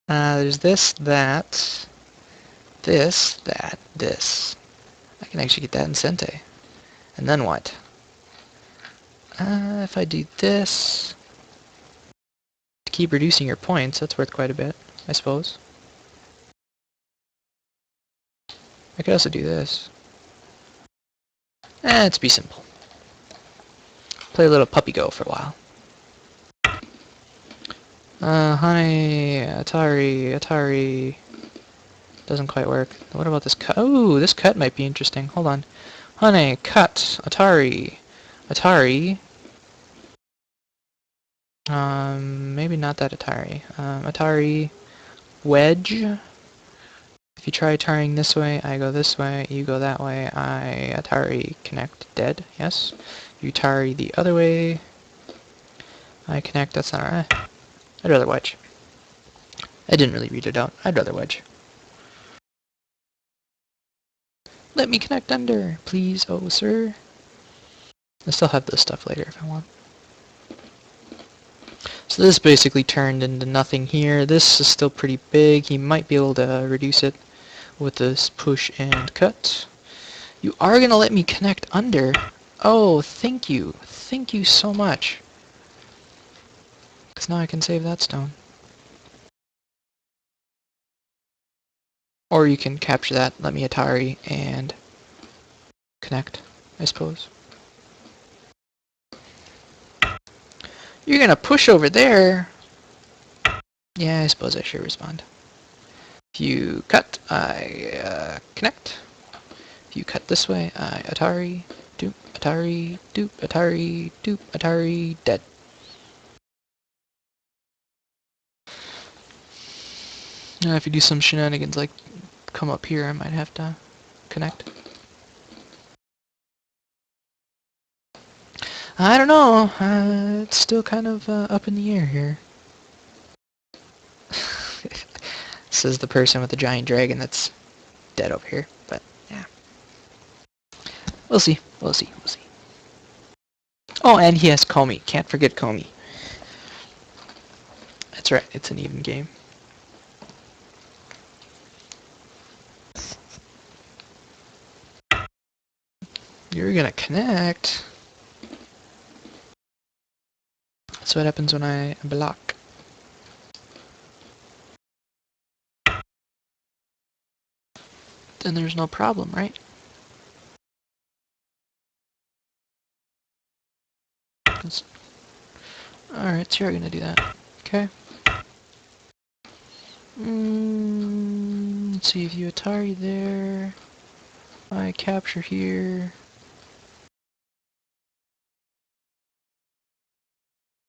There's this, that, this, that, this. I can actually get that in Sente. And then what? If I do this, to keep reducing your points, that's worth quite a bit, I suppose. I could also do this. Let's be simple. Play a little puppy go for a while. Honey, Atari. Doesn't quite work. What about this cut? Oh, this cut might be interesting. Hold on. Honey, cut, Atari. Atari. Maybe not that Atari. Atari, wedge. If you try turning this way, I go this way, you go that way, Atari, connect, dead, yes. You Atari the other way, I connect, that's not right. I'd rather wedge. I didn't really read it out, I'd rather wedge. Let me connect under, please, oh sir. I still have this stuff later if I want. So this basically turned into nothing here. This is still pretty big. He might be able to reduce it with this push and cut. You are going to let me connect under? Oh, thank you. Thank you so much. Because now I can save that stone. Or you can capture that, let me Atari, and connect, I suppose. You're going to push over there? Yeah, I suppose I should respond. If you cut, I connect. If you cut this way, I Atari, doop, Atari, doop, Atari, doop, Atari, dead. Now if you do some shenanigans like come up here, I might have to connect. I don't know, it's still kind of up in the air here. Says the person with the giant dragon that's dead over here, but yeah. We'll see, we'll see, we'll see. Oh, and he has Comey. Can't forget Comey. That's right, it's an even game. You're gonna connect. That's what happens when I block. Then there's no problem, right? Alright, so you're gonna do that. Okay. Let's see if you Atari there. I capture here.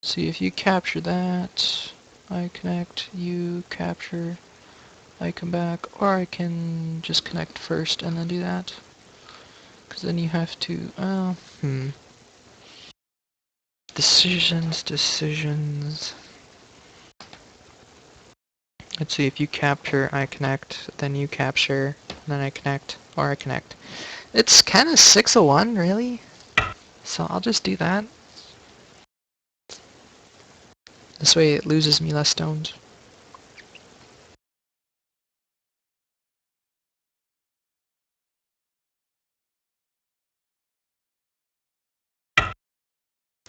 See if you capture that. I connect, you capture, I come back, or I can just connect first and then do that. Because then you have to, Decisions. Let's see if you capture, I connect, then you capture, then I connect, or I connect. It's kind of 601, really. So I'll just do that. This way it loses me less stones.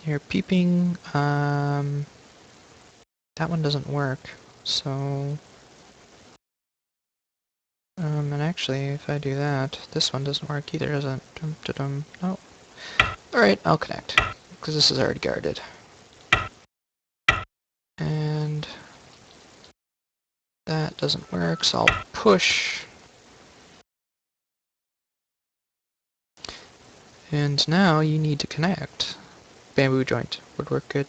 You're peeping. That one doesn't work. So, and actually, if I do that, this one doesn't work either, does it? Dum-da-dum. No. Alright, I'll connect, because this is already guarded. And that doesn't work, so I'll push. And now you need to connect. Bamboo joint would work good,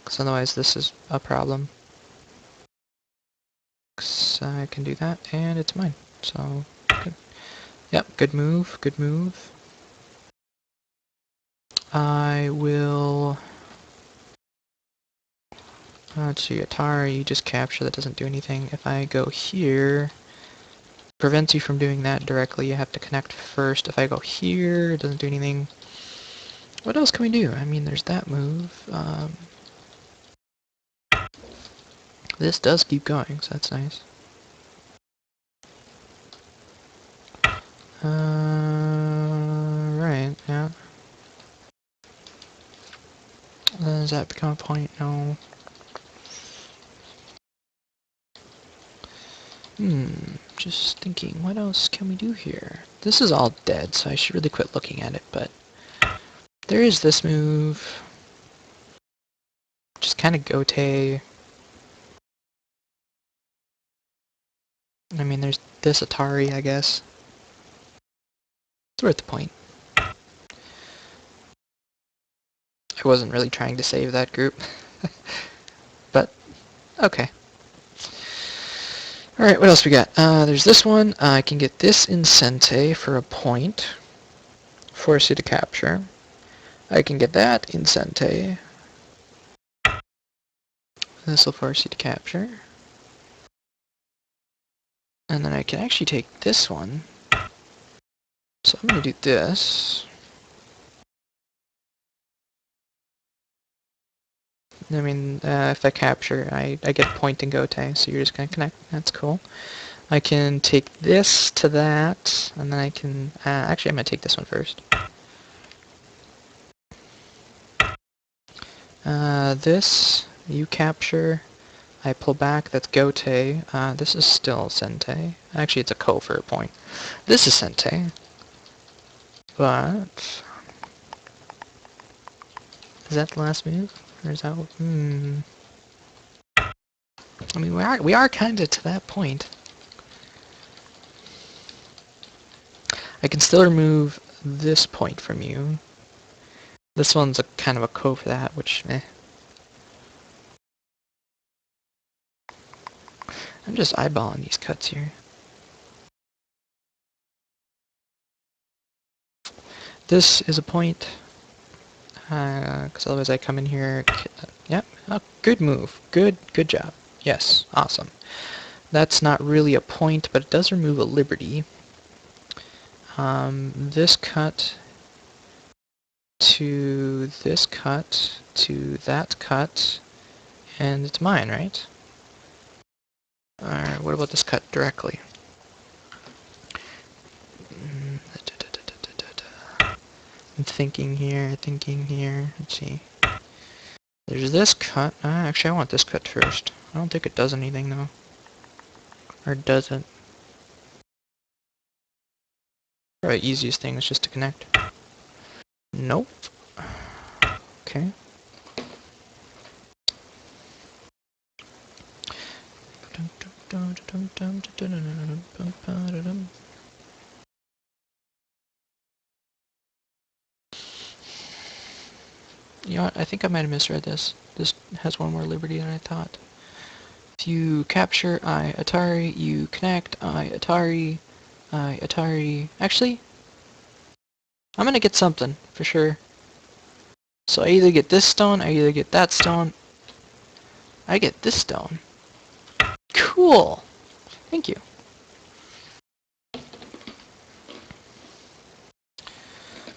because otherwise this is a problem. So I can do that, and it's mine. So, good. Yep, good move, good move. I will... let's see, Atari, you just capture, that doesn't do anything. If I go here, prevents you from doing that directly, you have to connect first. If I go here, it doesn't do anything. What else can we do? I mean, there's that move. This does keep going, so that's nice. Right, yeah. Does that become a point? No. Just thinking, what else can we do here? This is all dead, so I should really quit looking at it, but there is this move. Just kind of gote. I mean, there's this Atari, I guess. It's worth the point. I wasn't really trying to save that group. But, okay. Alright, what else we got? There's this one. I can get this Incente for a point. Force you to capture. I can get that Incente. This will force you to capture. And then I can actually take this one. So I'm going to do this. I mean, if I capture, I get a point in gote, so you're just going to connect. That's cool. I can take this to that, and then I can... actually, I'm going to take this one first. This, you capture. I pull back, that's gote. This is still sente. Actually, it's a ko for a point. This is sente. But... is that the last move? Or is that... I mean, we are kind of to that point. I can still remove this point from you. This one's a kind of a ko for that, which, eh. I'm just eyeballing these cuts here. This is a point, because otherwise I come in here. Yep, oh, good move. Good job. Yes, awesome. That's not really a point, but it does remove a liberty. This cut to this cut to that cut, and it's mine, right? Alright, what about this cut directly? I'm thinking here. Let's see. There's this cut. Actually, I want this cut first. I don't think it does anything, though. Or does it? Probably the easiest thing is just to connect. Nope. Okay. You know what? I think I might have misread this. This has one more liberty than I thought. If you capture I Atari, you connect I Atari, I Atari. Actually, I'm gonna get something for sure. So I either get this stone, I either get that stone. I get this stone. Cool. Thank you.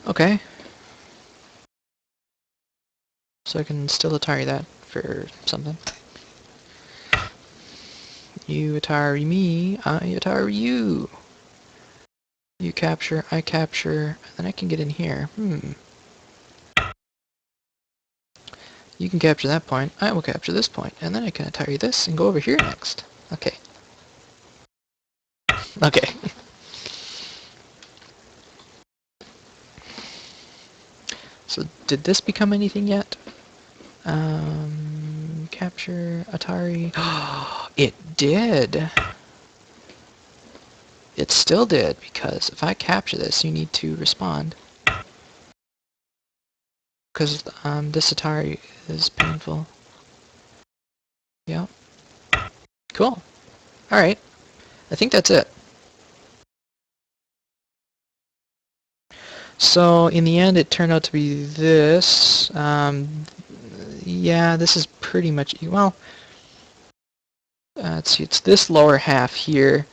Okay. So I can still Atari that for something. You Atari me, I Atari you. You capture, I capture, and then I can get in here. You can capture that point, I will capture this point, and then I can Atari this and go over here next. Okay. Okay. So did this become anything yet? Capture, Atari. It did! It still did, because if I capture this, you need to respond. Because this Atari is painful. Yep. Cool. Alright. I think that's it. So in the end, it turned out to be this. Yeah, this is pretty much, well, let's see, it's this lower half here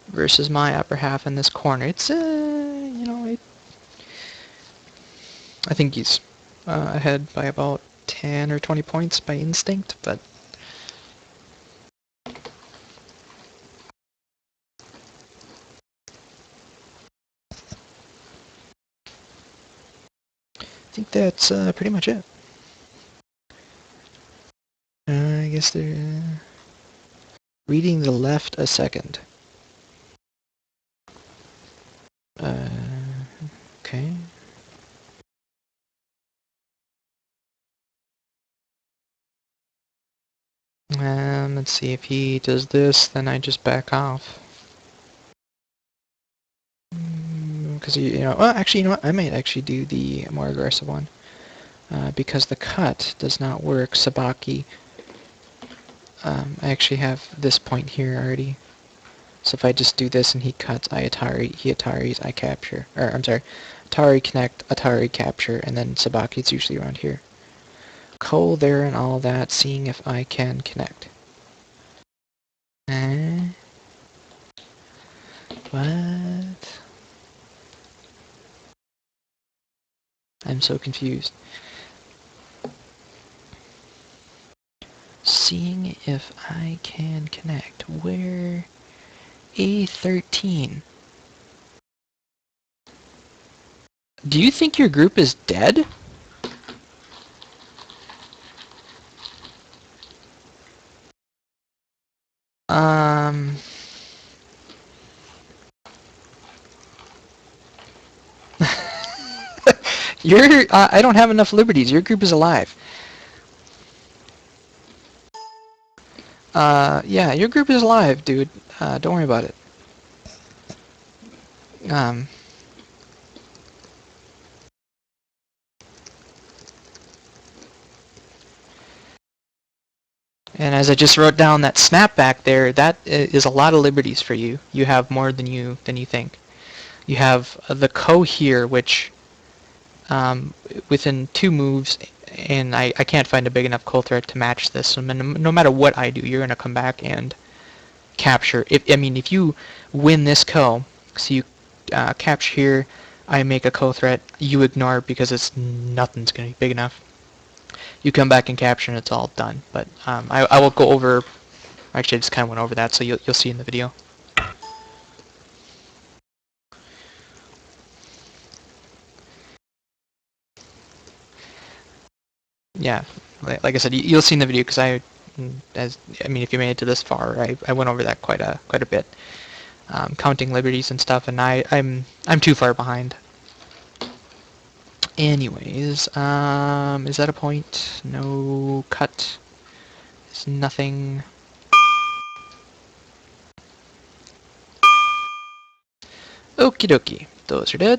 versus my upper half in this corner. It's, you know, I think he's ahead by about 10 or 20 points by instinct, but I think that's pretty much it. I guess they're reading the left a second. Uh, okay. Let's see, if he does this, then I just back off. Because, well, actually, you know what? I might actually do the more aggressive one. Because the cut does not work, Sibicky. I actually have this point here already. So if I just do this and he cuts, he Ataris, I capture. Or, I'm sorry, Atari connect, Atari capture, and then Sibiky's usually around here. Ko there and all that, seeing if I can connect. What? I'm so confused. Seeing if I can connect. Where? A13. Do you think your group is dead? Um... I don't have enough liberties. Your group is alive. Yeah, your group is alive, dude. Don't worry about it. Um... And as I just wrote down that snapback there, that is a lot of liberties for you. You have more than you think. You have the Ko here, which within 2 moves, and I can't find a big enough Ko threat to match this. So no matter what I do, you're gonna come back and capture. If you win this Ko, so you capture here, I make a Ko threat, you ignore it because nothing's gonna be big enough. You come back and capture, and it's all done. But I will go over. Actually, I just kind of went over that, so you'll see in the video. Yeah, like I said, you'll see in the video because if you made it to this far, I went over that quite a bit, counting liberties and stuff, and I'm too far behind. Anyways, is that a point? No cut. It's nothing. Okie dokie. Those are dead.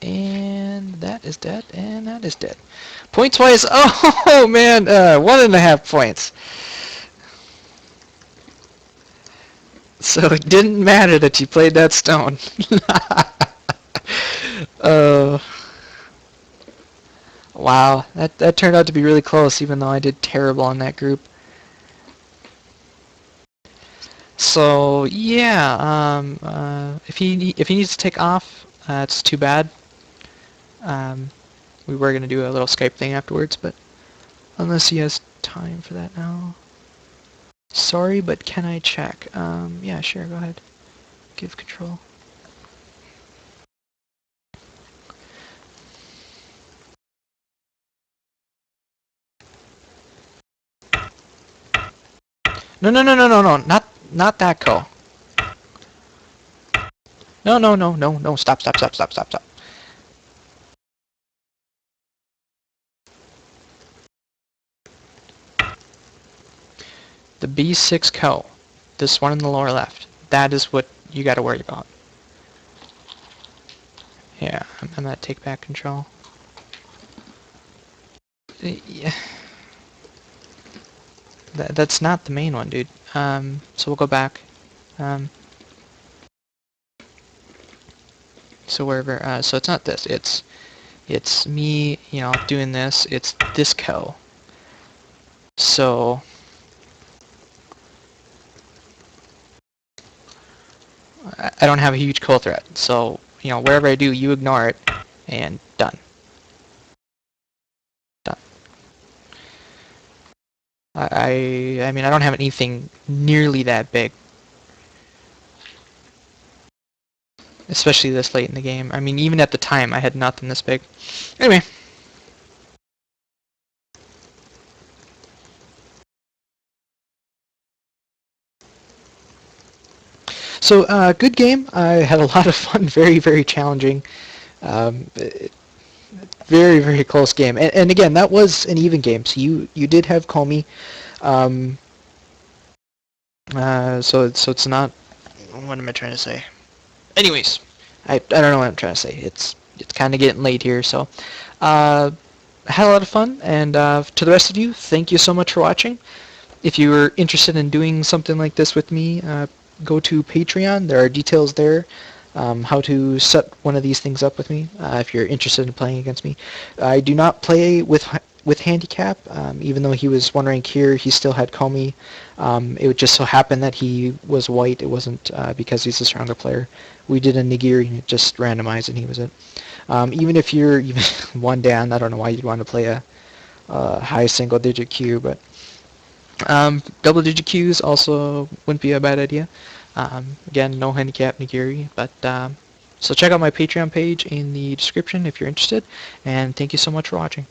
And that is dead, and that is dead. Points wise, oh man, 1.5 points. So it didn't matter that you played that stone. uh, wow, that turned out to be really close, even though I did terrible on that group. So yeah, if he needs to take off, it's too bad. We were gonna do a little Skype thing afterwards, but unless he has time for that now. Sorry, but can I check? Yeah, sure, go ahead. Give control. No, not that call. No, stop. The B6 co, this one in the lower left, that is what you gotta worry about. Yeah, I'm gonna take back control. Yeah. That's not the main one, dude. So we'll go back. So wherever, so it's not this, it's me, doing this, it's this co. So, I don't have a huge co threat, so, wherever I do, you ignore it, and done. Done. I don't have anything nearly that big. Especially this late in the game. Even at the time, I had nothing this big. Anyway. So, good game. I had a lot of fun. Very, very challenging. Um, very, very close game. And again, that was an even game. So you did have Comey. Um, so it's not. What am I trying to say? Anyways, I don't know what I'm trying to say. It's kind of getting late here. So, I had a lot of fun. And to the rest of you, thank you so much for watching. If you are interested in doing something like this with me, go to Patreon. There are details there, how to set one of these things up with me if you're interested in playing against me. I do not play with handicap, even though he was one rank here, he still had Comey. It would just so happen that he was white. It wasn't because he's a stronger player. We did a nigiri and it just randomized and he was it. Even if you're even one down, I don't know why you'd want to play a high single digit queue, but double-digit queues also wouldn't be a bad idea. Again, no handicap nigiri, but so check out my Patreon page in the description if you're interested, and thank you so much for watching.